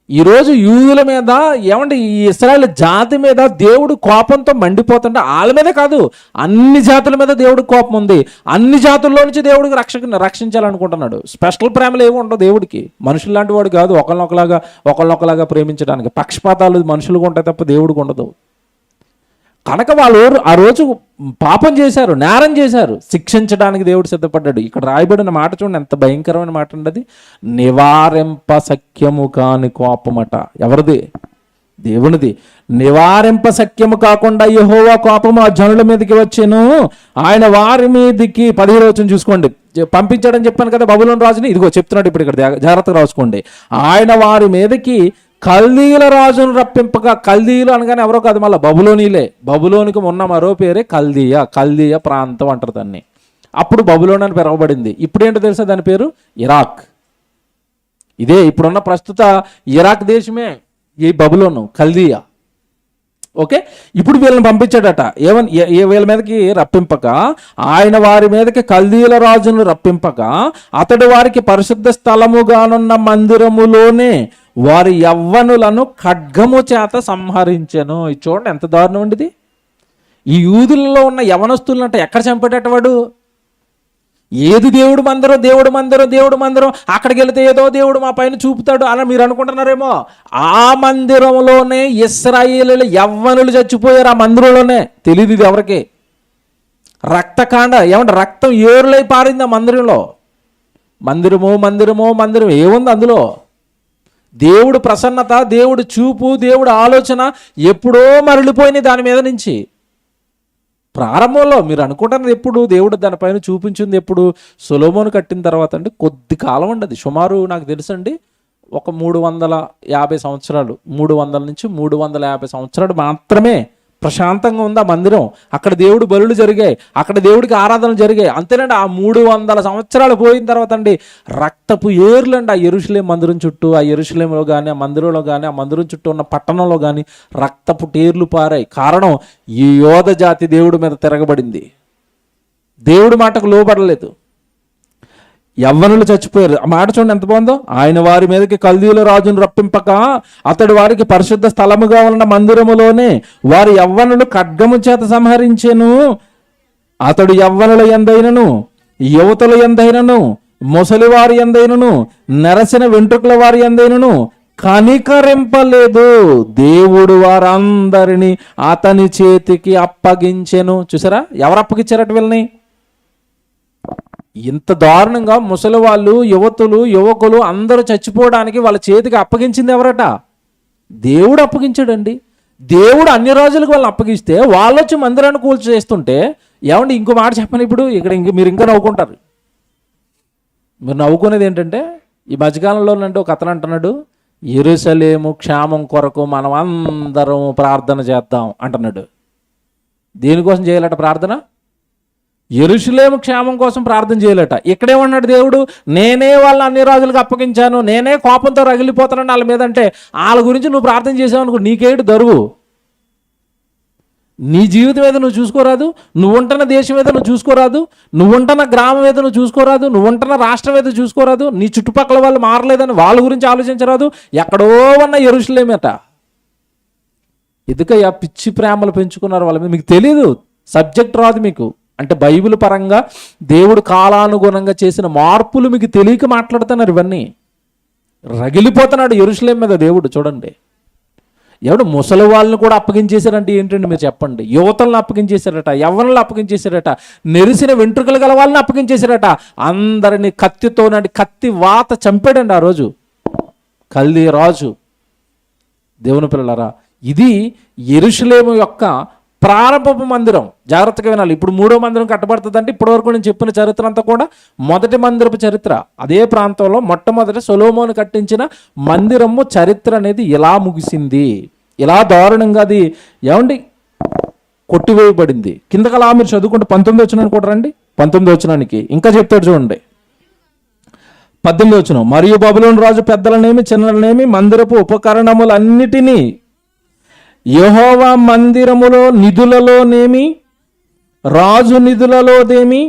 ఈరోజు యూదుల మీద ఏమంటే ఈ ఇశ్రాయేలు జాతి మీద దేవుడు కోపంతో మండిపోతుంటే, వాళ్ళ మీదే కాదు అన్ని జాతుల మీద దేవుడికి కోపం ఉంది. అన్ని జాతుల్లో నుంచి దేవుడికి రక్షించాలనుకుంటున్నాడు. స్పెషల్ ప్రేమలు ఏమి ఉండవు దేవుడికి. మనుషులు లాంటి వాడు కాదు ఒకళ్ళొకలాగా ప్రేమించడానికి. పక్షపాతాలు మనుషులకు ఉంటాయి తప్ప దేవుడికి ఉండదు. కనుక వాళ్ళు ఆ రోజు పాపం చేశారు, నేరం చేశారు, శిక్షించడానికి దేవుడు సిద్ధపడ్డాడు. ఇక్కడ రాయబడిన మాట చూడండి, ఎంత భయంకరమైన మాట ఉండదు. నివారింప శక్యము కాని కోపమట. ఎవరిది? దేవునిది. నివారింప శక్యము కాకుండా యెహోవా కోపము ఆ జనుల మీదకి వచ్చెను. ఆయన వారి మీదకి 15వ వచనం చూసుకోండి, పంపించాడని చెప్పాను కదా బబులోను రాజుని. ఇదిగో చెప్తున్నాడు ఇప్పుడు ఇక్కడ, జాగ్రత్తగా రాసుకోండి. ఆయన వారి మీదకి కల్దీయుల రాజును రప్పింపగా. కల్దీయులు అనగానే ఎవరో కాదు, మళ్ళీ బబులోనీలే. బబులోనికి ఉన్న మరో పేరే కల్దీయ ప్రాంతం అంటారు దాన్ని. అప్పుడు బబులోన్ అని పిలవబడింది. ఇప్పుడు ఏంటో తెలుసా దాని పేరు? ఇరాక్. ఇదే ఇప్పుడున్న ప్రస్తుత ఇరాక్ దేశమే ఈ బబులోను, కల్దీయ. ఓకే, ఇప్పుడు వీళ్ళని పంపించాడట. వీళ్ళ మీదకి రప్పింపక, ఆయన వారి మీదకి కల్దీయుల రాజును రప్పింపక, అతడు వారికి పరిశుద్ధ స్థలముగానున్న మందిరములోనే వారి యవ్వనులను ఖడ్గము చేత సంహరించెను. ఇది చూడండి ఎంత దారుణం ఉండేది. ఈ యూదులలో ఉన్న యవనస్తులను అంటే ఎక్కడ చంపేటట్టు వాడు? ఏది దేవుడు మందిరం, అక్కడికి వెళితే ఏదో దేవుడు మా పైన చూపుతాడు అలా మీరు అనుకుంటున్నారేమో. ఆ మందిరంలోనే ఇశ్రాయేలీయుల యవ్వనులు చచ్చిపోయారు. ఆ మందిరంలోనే. తెలియదు ఇది ఎవరికి. రక్తకాండ ఏమంటే రక్తం ఏరులై పారింది ఆ మందిరంలో. మందిరము ఏముంది అందులో? దేవుడు ప్రసన్నత, దేవుడు చూపు, దేవుడు ఆలోచన ఎప్పుడో మరలిపోయినాయి దాని మీద నుంచి. ప్రారంభంలో మీరు అనుకుంటున్నది ఎప్పుడు దేవుడు దానిపైన చూపించింది ఎప్పుడు? సొలొమోను కట్టిన తర్వాత అండి. కొద్ది కాలం అండి అది, సుమారు నాకు తెలుసండి ఒక 350 సంవత్సరాలు, 300 నుంచి 350 సంవత్సరాలు మాత్రమే ప్రశాంతంగా ఉంది ఆ మందిరం. అక్కడ దేవుడు బలులు జరిగాయి, అక్కడ దేవుడికి ఆరాధనలు జరిగాయి, అంతేనండి. ఆ 300 సంవత్సరాలు పోయిన తర్వాత అండి రక్తపు ఏర్లు అండి ఆ యెరూషలేము మందిరం చుట్టూ. ఆ యెరూషలేములో కానీ, ఆ మందిరంలో కానీ, ఆ మందిరం చుట్టూ ఉన్న పట్టణంలో కానీ రక్తపు టేర్లు పారాయి. కారణం, ఈ యోధ జాతి దేవుడి మీద తిరగబడింది, దేవుడి మాటకు లోబడలేదు, యవ్వనులు చచ్చిపోయారు. ఆ మాట చూడండి ఎంత బాగుందో. ఆయన వారి మీదకి కల్దీయుల రాజును రప్పింపక, అతడు వారికి పరిశుద్ధ స్థలముగా ఉన్న మందిరములోనే వారి యవ్వనులు ఖడ్గము చేత సంహరించెను. అతడు యవ్వనుల యందైనను, యువతుల యందైనను, ముసలివారి యందైనను, నెరసిన వెంట్రుకల వారి యందైనను కనికరింపలేదు. దేవుడు వారందరినీ అతని చేతికి అప్పగించెను. చూసారా ఎవరు అప్పగించారట వీళ్ళని? ఇంత దారుణంగా ముసలి వాళ్ళు, యువతులు, యువకులు అందరూ చచ్చిపోవడానికి వాళ్ళ చేతికి అప్పగించింది ఎవరట? దేవుడు అప్పగించాడండి. దేవుడు అన్ని రాజులకు వాళ్ళని అప్పగిస్తే వాళ్ళు వచ్చి మందిరాన్ని కూల్చి చేస్తుంటే ఏమండి ఇంకో మాట చెప్పండి. ఇప్పుడు ఇక్కడ మీరు ఇంకా నవ్వుకుంటారు. మీరు నవ్వుకునేది ఏంటంటే ఈ మధ్యకాలంలో అంటే ఒక అతను అంటున్నాడు, యెరూషలేము క్షేమం కొరకు మనం అందరం ప్రార్థన చేద్దాం అంటున్నాడు. దేనికోసం చేయాలట ప్రార్థన? యెరూషలేము క్షేమం కోసం ప్రార్థన చేయాలట. ఇక్కడేమన్నాడు దేవుడు, నేనే వాళ్ళని అన్ని రాజులకు అప్పగించాను, నేనే కోపంతో రగిలిపోతానని వాళ్ళ మీద. అంటే వాళ్ళ గురించి నువ్వు ప్రార్థన చేసావు అనుకో, నీకేంటి దరువు? నీ జీవితం మీద నువ్వు చూసుకోరాదు, నువ్వు ఉంటున్న దేశం మీద నువ్వు చూసుకోరాదు, నువ్వు ఉంటున్న గ్రామం మీద నువ్వు చూసుకోరాదు, నువ్వు ఉంటున్న రాష్ట్రం మీద చూసుకోరాదు, నీ చుట్టుపక్కల వాళ్ళు మారలేదని వాళ్ళ గురించి ఆలోచించరాదు. ఎక్కడో ఉన్న యెరూషలేమట. ఎందుకయ్యా పిచ్చి ప్రేమలు పెంచుకున్నారు వాళ్ళ మీద? మీకు తెలీదు, సబ్జెక్ట్ రాదు మీకు. అంటే బైబిల్ పరంగా దేవుడు కాలానుగుణంగా చేసిన మార్పులు మీకు తెలియక మాట్లాడుతున్నారు. ఇవన్నీ రగిలిపోతున్నాడు యెరూషలేం మీద దేవుడు. చూడండి, ఎవడు ముసలి వాళ్ళని కూడా అప్పగించేశారంటే ఏంటండి మీరు చెప్పండి? యువతలను అప్పగించేశారట, యవ్వనులను అప్పగించేశారట, నెరిసిన వెంట్రుకలు గల వాళ్ళని అప్పగించేశారట. అందరినీ కత్తితోనండి, కత్తి వాత చంపాడండి ఆ రోజు కల్దీ రాజు. దేవుని పిల్లలారా, ఇది యెరూషలేము యొక్క ప్రారంభపు మందిరం. జాగ్రత్తగా వినాలి. ఇప్పుడు 3వ మందిరం కట్టబడుతుందంటే ఇప్పటివరకు నేను చెప్పిన చరిత్ర అంతా కూడా మొదటి మందిరపు చరిత్ర. అదే ప్రాంతంలో మొట్టమొదటి సొలొమోను కట్టించిన మందిరము చరిత్ర అనేది ఇలా ముగిసింది. ఇలా దారుణంగా అది ఏమండి కొట్టివేయబడింది. కిందకలా మీరు చదువుకుంటే 19వ వచనానికి కూడా రండి. 19వ వచనానికి ఇంకా చెప్తాడు చూడండి. 18వ వచనం, మరియు బబులోను రాజు పెద్దలనేమి చిన్నలనేమి మందిరపు ఉపకరణములన్నిటినీ యెహోవా మందిరములో నిధులలోనేమి, రాజు నిధులలోదేమి,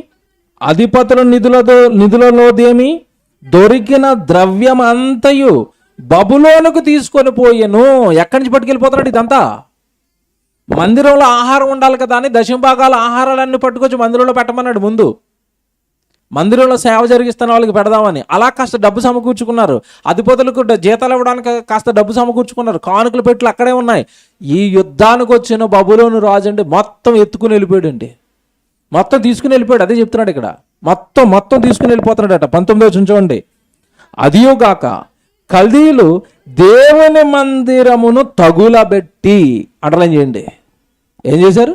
అధిపతుల నిధులలోదేమి దొరికిన ద్రవ్యం అంతయు బబులోనుకు తీసుకొని పోయెను. ఎక్కడి నుంచి పట్టుకెళ్ళిపోతున్నాడు ఇదంతా? మందిరంలో ఆహారం ఉండాలి కదా అని దశంభాగాల ఆహారాలన్నీ పట్టుకొచ్చి మందిరంలో పెట్టమన్నాడు. ముందు మందిరంలో సేవ జరిగిస్తున్న వాళ్ళకి పెడదామని అలా కాస్త డబ్బు సమకూర్చుకున్నారు. అధిపతులకు జీతాలు ఇవ్వడానికి కాస్త డబ్బు సమకూర్చుకున్నారు. కానుకల పెట్లు అక్కడే ఉన్నాయి. ఈ యుద్ధానికి వచ్చిన బబులోను రాజు అండి మొత్తం ఎత్తుకుని వెళ్ళిపోయాడు అండి. మొత్తం తీసుకుని వెళ్ళిపోయాడు. అదే చెప్తున్నాడు ఇక్కడ. మొత్తం తీసుకుని వెళ్ళిపోతున్నాడట. 19వ వచనం చూడండి. అదియోగాక కల్దీయులు దేవుని మందిరమును తగులబెట్టి, అండర్లైన్ చేయండి, ఏం చేశారు?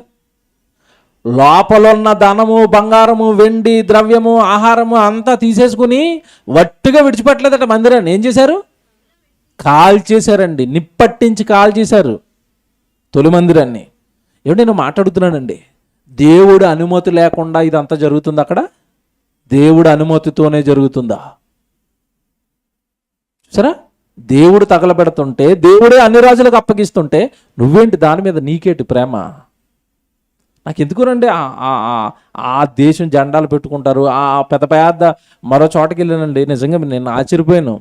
లోపలున్న ధనము, బంగారము, వెండి, ద్రవ్యము, ఆహారము అంతా తీసేసుకుని వట్టిగా విడిచిపెట్టలేదట మందిరాన్ని. ఏం చేశారు? కాల్చేశారండి. నిప్పట్టించి కాల్చేశారు తొలి మందిరాన్ని. ఏమిటి నేను మాట్లాడుతున్నానండి, దేవుడు అనుమతి లేకుండా ఇదంతా జరుగుతుంది అక్కడ? దేవుడు అనుమతితోనే జరుగుతుందా? సరే, దేవుడు తగలబెడుతుంటే, దేవుడే అన్ని రాజులకు అప్పగిస్తుంటే నువ్వేంటి దాని మీద నీకేటి ప్రేమ? నాకు ఎందుకునండి ఆ దేశం జెండాలు పెట్టుకుంటారు. ఆ పెద్ద పెద్ద మరో చోటకి వెళ్ళానండి, నిజంగా నేను ఆశ్చర్యపోయాను.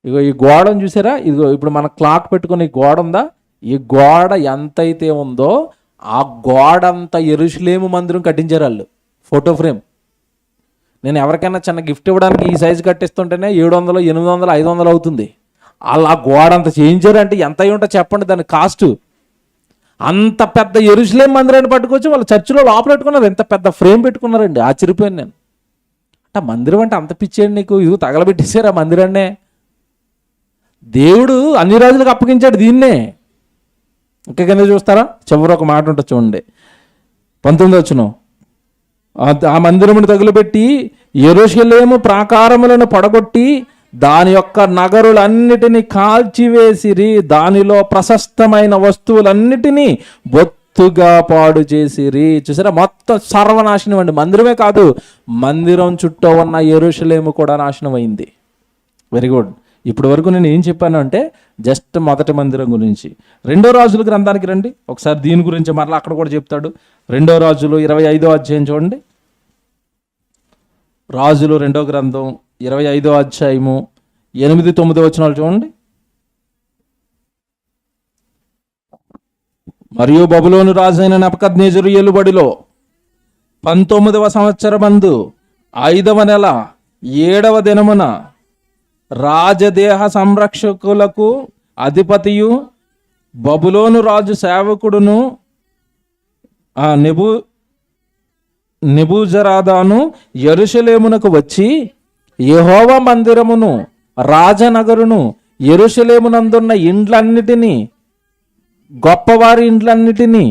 ఇగో ఈ గోడను చూసారా? ఇదిగో ఇప్పుడు మన క్లాక్ పెట్టుకుని ఈ గోడ ఉందా? ఈ గోడ ఎంతైతే ఉందో ఆ గోడ అంతా యెరూషలేము మందిరం కట్టించారు వాళ్ళు. Photo frame. నేను ఎవరికైనా చిన్న గిఫ్ట్ ఇవ్వడానికి ఈ సైజు కట్టిస్తుంటేనే 700, 800, 500 అవుతుంది. వాళ్ళు ఆ గోడ అంతా చేయించారంటే ఎంత అయి ఉంటుందో చెప్పండి దాని కాస్ట్. అంత పెద్ద యెరూషలేము మందిరాన్ని పట్టుకొచ్చి వాళ్ళ చర్చిలో లోపల పెట్టుకున్నారు. ఎంత పెద్ద ఫ్రేమ్ పెట్టుకున్నారండి. ఆశ్చర్యపోయాను నేను. అంటే మందిరం అంటే అంత పిచ్చేయండి నీకు? ఇది తగలబెట్టేశారు ఆ మందిరాన్నే. దేవుడు అన్ని రాజులకు అప్పగించాడు దీన్నే. ఇంకా కింద చూస్తారా? చివరి ఒక మాట ఉంటుంది చూడండి. 19వ వచనం, ఆ మందిరమును తగులబెట్టి యెరూషలేము ప్రాకారములను పడగొట్టి దాని యొక్క నగరులన్నిటినీ కాల్చివేసిరి, దానిలో ప్రశస్తమైన వస్తువులన్నిటినీ బొత్తుగా పాడు చేసిరి. చూసారా? మొత్తం సర్వనాశనం అండి. మందిరమే కాదు, మందిరం చుట్టూ ఉన్న యెరూషలేము కూడా నాశనం అయింది. Very good. ఇప్పటి వరకు నేను ఏం చెప్పాను అంటే జస్ట్ మొదటి మందిరం గురించి. 2వ రాజుల గ్రంథానికి రండి ఒకసారి, దీని గురించి మరలా అక్కడ కూడా చెప్తాడు. 2వ రాజులు 25వ అధ్యాయం చూడండి. రాజులు 2వ గ్రంథం 25వ అధ్యాయము 8, 9 వచనాలు చూడండి. మరియు బబులోను రాజైన నెబుకద్నెజరు ఏలుబడిలో 19వ సంవత్సరమందు 5వ నెల 7వ దినమున రాజదేహ సంరక్షకులకు అధిపతియు బబులోను రాజు సేవకుడును నెబూజరాదాను యెరూషలేమునకు వచ్చి యెహోవా మందిరమును, రాజనగరును, యెరూషలేమునందున్న ఇండ్లన్నిటినీ గొప్పవారి ఇండ్లన్నిటినీ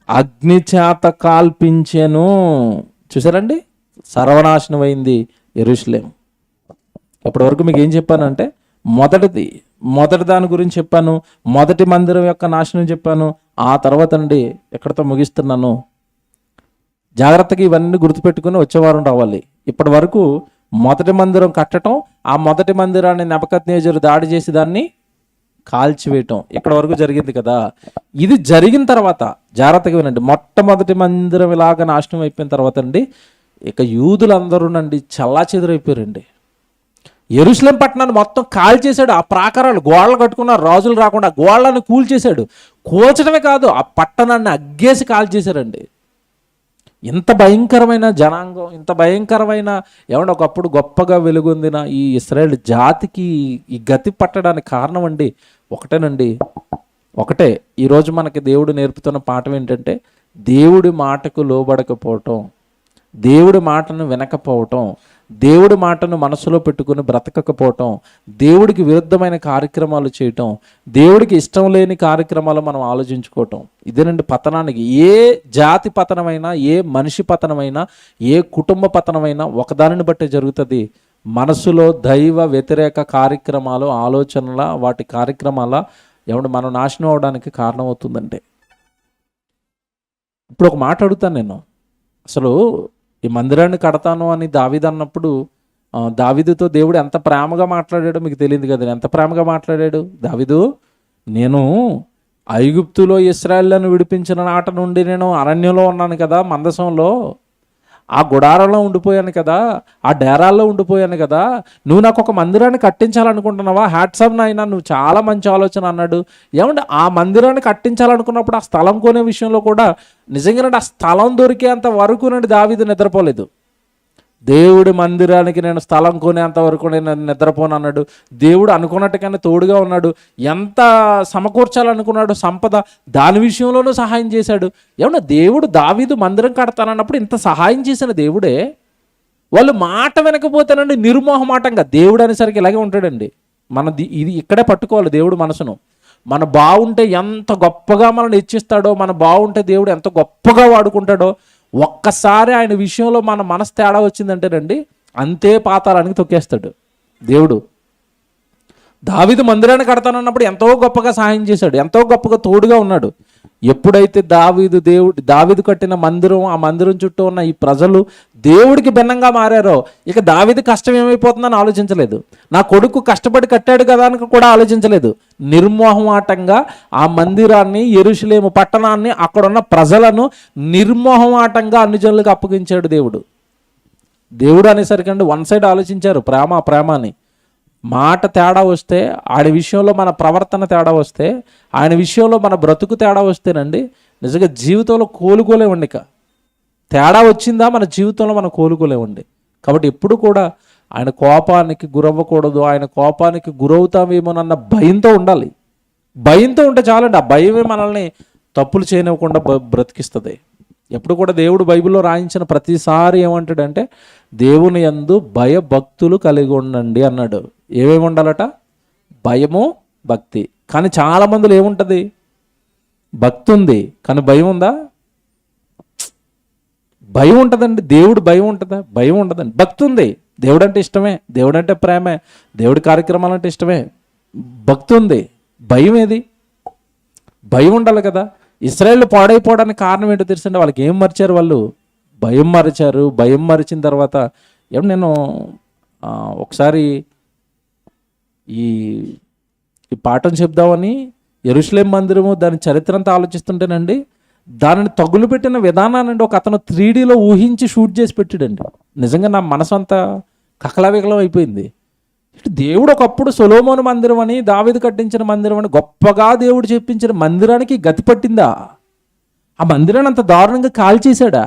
అగ్ని చేత కాల్పించెను. చూసారండి, సర్వనాశనం అయింది యెరూషలేం. ఇప్పటి వరకు మీకు ఏం చెప్పానంటే మొదటి దాని గురించి చెప్పాను, మొదటి మందిరం యొక్క నాశనం చెప్పాను. ఆ తర్వాత అండి ఎక్కడితో ముగిస్తున్నాను, జాగ్రత్తగా ఇవన్నీ గుర్తుపెట్టుకుని వచ్చేవారం రావాలి. ఇప్పటి వరకు మొదటి మందిరం కట్టడం, ఆ మొదటి మందిరాన్ని నెబుకద్నెజరు దాడి చేసి దాన్ని కాల్చివేయటం ఇక్కడ వరకు జరిగింది కదా. ఇది జరిగిన తర్వాత జాగ్రత్తగా వినండి, మొట్టమొదటి మందిరం ఇలాగ నాశనం అయిపోయిన తర్వాత అండి ఇక యూదులందరూ నండి చల్లాచెదురైపోయారండి. యెరూషలేం పట్టణాన్ని మొత్తం కాల్చేశాడు. ఆ ప్రాకారాలు గోడలు కట్టుకున్నారు, రాజులు రాకుండా గోడలను కూల్చేశాడు. కూల్చడమే కాదు, ఆ పట్టణాన్ని అగ్గేసి కాల్చేశారండి. ఇంత భయంకరమైన జనాంగం, ఇంత భయంకరమైన ఏమంటే ఒకప్పుడు గొప్పగా వెలుగొందిన ఈ ఇశ్రాయేల్ జాతికి ఈ గతి పట్టడానికి కారణం అండి ఒకటే. ఈరోజు మనకి దేవుడు నేర్పుతున్న పాఠం ఏంటంటే, దేవుడి మాటకు లోబడకపోవటం, దేవుడి మాటను వినకపోవటం, దేవుడి మాటను మనసులో పెట్టుకుని బ్రతకకపోవటం, దేవుడికి విరుద్ధమైన కార్యక్రమాలు చేయటం, దేవుడికి ఇష్టం లేని కార్యక్రమాలు మనం ఆలోచించుకోవటం. ఇదేనండి పతనానికి. ఏ జాతి పతనమైనా, ఏ మనిషి పతనమైనా, ఏ కుటుంబ పతనమైనా ఒకదానిని బట్టే జరుగుతుంది. మనసులో దైవ వ్యతిరేక కార్యక్రమాలు, ఆలోచనల, వాటి కార్యక్రమాల ఏమంటే మనం నాశనం అవడానికి కారణమవుతుందంటే. ఇప్పుడు ఒక మాట అడుగుతాను నేను, అసలు ఈ మందిరాన్ని కడతాను అని దావీదు అన్నప్పుడు దావీదుతో దేవుడు ఎంత ప్రేమగా మాట్లాడాడో మీకు తెలియదు కదా. ఎంత ప్రేమగా మాట్లాడాడు దావీదు, నేను ఐగుప్తులో ఇశ్రాయేలును విడిపించిన నాట నుండి నేను అరణ్యంలో ఉన్నాను కదా, మందసంలో, ఆ గుడారంలో ఉండిపోయాను కదా, ఆ డేరాల్లో ఉండిపోయాను కదా, నువ్వు నాకు ఒక మందిరాన్ని కట్టించాలనుకుంటున్నావా? హ్యాట్సాప్ నాయనా, నువ్వు చాలా మంచి ఆలోచన అన్నాడు. ఏమంటే ఆ మందిరాన్ని కట్టించాలనుకున్నప్పుడు ఆ స్థలం కొనే విషయంలో కూడా నిజంగానండి ఆ స్థలం దొరికేంత వరకు నుండి దావీదు నిద్రపోలేదు. దేవుడి మందిరానికి నేను స్థలం కొనేంత వరకు నేను నిద్రపోను అన్నాడు. దేవుడు అనుకున్నట్టుగానే తోడుగా ఉన్నాడు. ఎంత సమకూర్చాలనుకున్నాడు సంపద, దాని విషయంలోనూ సహాయం చేశాడు. ఏమన్నా దేవుడు దావీదు మందిరం కడతానన్నప్పుడు ఇంత సహాయం చేసిన దేవుడే, వాళ్ళు మాట వినకపోతేనండి నిర్మోహమాటంగా, దేవుడు అనేసరికి ఇలాగే ఉంటాడండి. ఇది ఇక్కడే పట్టుకోవాలి దేవుడు మనసును. మన బాగుంటే ఎంత గొప్పగా మనల్ని హెచ్చిస్తాడో, మన బాగుంటే దేవుడు ఎంత గొప్పగా వాడుకుంటాడో, ఒక్కసారి ఆయన విషయంలో మన మనసు తేడా వచ్చిందంటేనండి అంతే పాతాళానికి తొక్కేస్తాడు దేవుడు. దావీదు మందిరాన్ని కడతానన్నప్పుడు ఎంతో గొప్పగా సహాయం చేశాడు, ఎంతో గొప్పగా తోడుగా ఉన్నాడు. ఎప్పుడైతే దావీదు కట్టిన మందిరం, ఆ మందిరం చుట్టూ ఉన్న ఈ ప్రజలు దేవుడికి భిన్నంగా మారారో, ఇక దావీదు కష్టం ఏమైపోతుందని ఆలోచించలేదు. నా కొడుకు కష్టపడి కట్టాడు కదా అని కూడా ఆలోచించలేదు. నిర్మోహమాటంగా ఆ మందిరాన్ని, యెరూషలేము పట్టణాన్ని, అక్కడున్న ప్రజలను నిర్మోహమాటంగా అన్ని జనులకు అప్పగించాడు దేవుడు. దేవుడు అనేసరికండి వన్ సైడ్ ఆలోచించారు, ప్రేమ అని. మాట తేడా వస్తే, ఆయన విషయంలో మన ప్రవర్తన తేడా వస్తే, ఆయన విషయంలో మన బ్రతుకు తేడా వస్తేనండి నిజంగా జీవితంలో కోలుకోలేమండి. ఇక తేడా వచ్చిందా మన జీవితంలో మనం కోలుకోలేమండి. కాబట్టి ఎప్పుడు కూడా ఆయన కోపానికి గురవ్వకూడదు. ఆయన కోపానికి గురవుతామేమోనన్న భయంతో ఉండాలి. భయంతో ఉంటే చాలండి. ఆ భయమే మనల్ని తప్పులు చేయనివ్వకుండా బ్రతికిస్తుంది. ఎప్పుడు కూడా దేవుడు బైబిల్లో రాయించిన ప్రతిసారి ఏమంటాడంటే, దేవుని యందు భయభక్తులు కలిగి ఉండండి అన్నాడు. ఏమేమి ఉండాలట? భయము, భక్తి. కానీ చాలా మందిలో ఏముంటుంది? భక్తి ఉంది కానీ భయం ఉందా? భయం ఉంటుందండి. దేవుడు భయం ఉంటుందా? భయం ఉండదండి. భక్తి ఉంది, దేవుడు అంటే ఇష్టమే, దేవుడు అంటే ప్రేమే, దేవుడి కార్యక్రమాలు అంటే ఇష్టమే, భక్తి ఉంది. భయం ఏది? భయం ఉండాలి కదా. ఇశ్రాయేలు పాడైపోవడానికి కారణం ఏంటో తెలుసండి, వాళ్ళకి ఏం మరిచారు? వాళ్ళు భయం మరిచారు. భయం మరిచిన తర్వాత నేను ఒకసారి ఈ పాఠం చెప్దామని యెరూషలేం మందిరము దాని చరిత్ర అంతా ఆలోచిస్తుంటేనండి, దానిని తగులు పెట్టిన విధానాన్ని ఒక అతను 3Dలో ఊహించి షూట్ చేసి పెట్టాడండి. నిజంగా నా మనసు అంతా కకలవికలం అయిపోయింది. దేవుడు ఒకప్పుడు సొలొమోను మందిరం అని, దావీదు కట్టించిన మందిరం అని గొప్పగా దేవుడు చెప్పించిన మందిరానికి గతి పట్టిందా? ఆ మందిరాన్ని అంత దారుణంగా కాల్చేశాడా?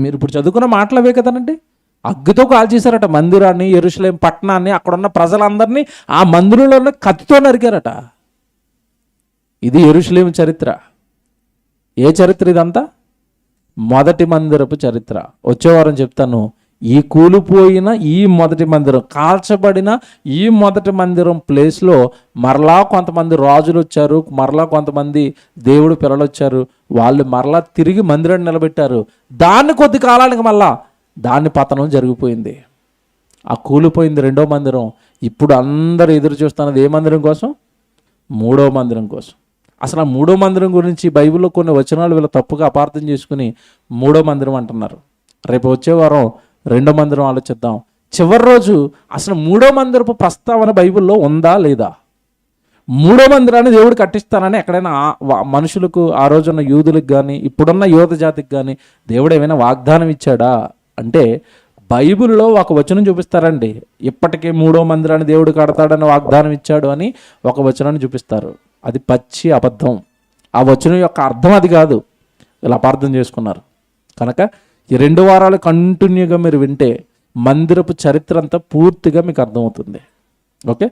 మీరు ఇప్పుడు చదువుకున్న మాటలవే కదనండి. అగ్గితో కాల్చేశారట మందిరాన్ని, యెరూషలేం పట్టణాన్ని, అక్కడున్న ప్రజలందరినీ ఆ మందిరంలో కత్తితో నరికారట. ఇది యెరూషలేం చరిత్ర. ఏ చరిత్ర ఇదంతా? మొదటి మందిరపు చరిత్ర. వచ్చే వారం చెప్తాను ఈ కూలిపోయిన ఈ మొదటి మందిరం, కాల్చబడిన ఈ మొదటి మందిరం ప్లేస్లో మరలా కొంతమంది రాజులు వచ్చారు, మరలా కొంతమంది దేవుడు పిల్లలు వచ్చారు, వాళ్ళు మరలా తిరిగి మందిరాన్ని నిలబెట్టారు. దాన్ని కొద్ది కాలానికి మళ్ళా దాన్ని పతనం జరిగిపోయింది. ఆ కూలిపోయింది రెండో మందిరం. ఇప్పుడు అందరూ ఎదురు చూస్తున్నది ఏ మందిరం కోసం? మూడో మందిరం కోసం. అసలు ఆ మూడో మందిరం గురించి బైబిల్లో కొన్ని వచనాలు వీళ్ళు తప్పుగా అపార్థం చేసుకుని మూడో మందిరం అంటున్నారు. రేపు వచ్చే వారం రెండో మందిరం ఆలోచిద్దాం. చివరి రోజు అసలు మూడో మందిరపు ప్రస్తావన బైబిల్లో ఉందా లేదా? మూడో మందిరాన్ని దేవుడు కట్టిస్తానని ఎక్కడైనా మనుషులకు, ఆ రోజున్న యూదులకు కానీ ఇప్పుడున్న యోధ జాతికి కానీ దేవుడు ఏమైనా వాగ్దానం ఇచ్చాడా అంటే బైబిల్లో ఒక వచనం చూపిస్తారండి. ఇప్పటికే మూడో మందిరాన్ని దేవుడు కడతాడని వాగ్దానం ఇచ్చాడు అని ఒక వచనాన్ని చూపిస్తారు. అది పచ్చి అబద్ధం. ఆ వచనం యొక్క అర్థం అది కాదు. ఇలా అపార్థం చేసుకున్నారు. కనుక ఈ 2 వారాలు కంటిన్యూగా మీరు వింటే మందిరపు చరిత్ర అంతా పూర్తిగా మీకు అర్థమవుతుంది. ఓకే.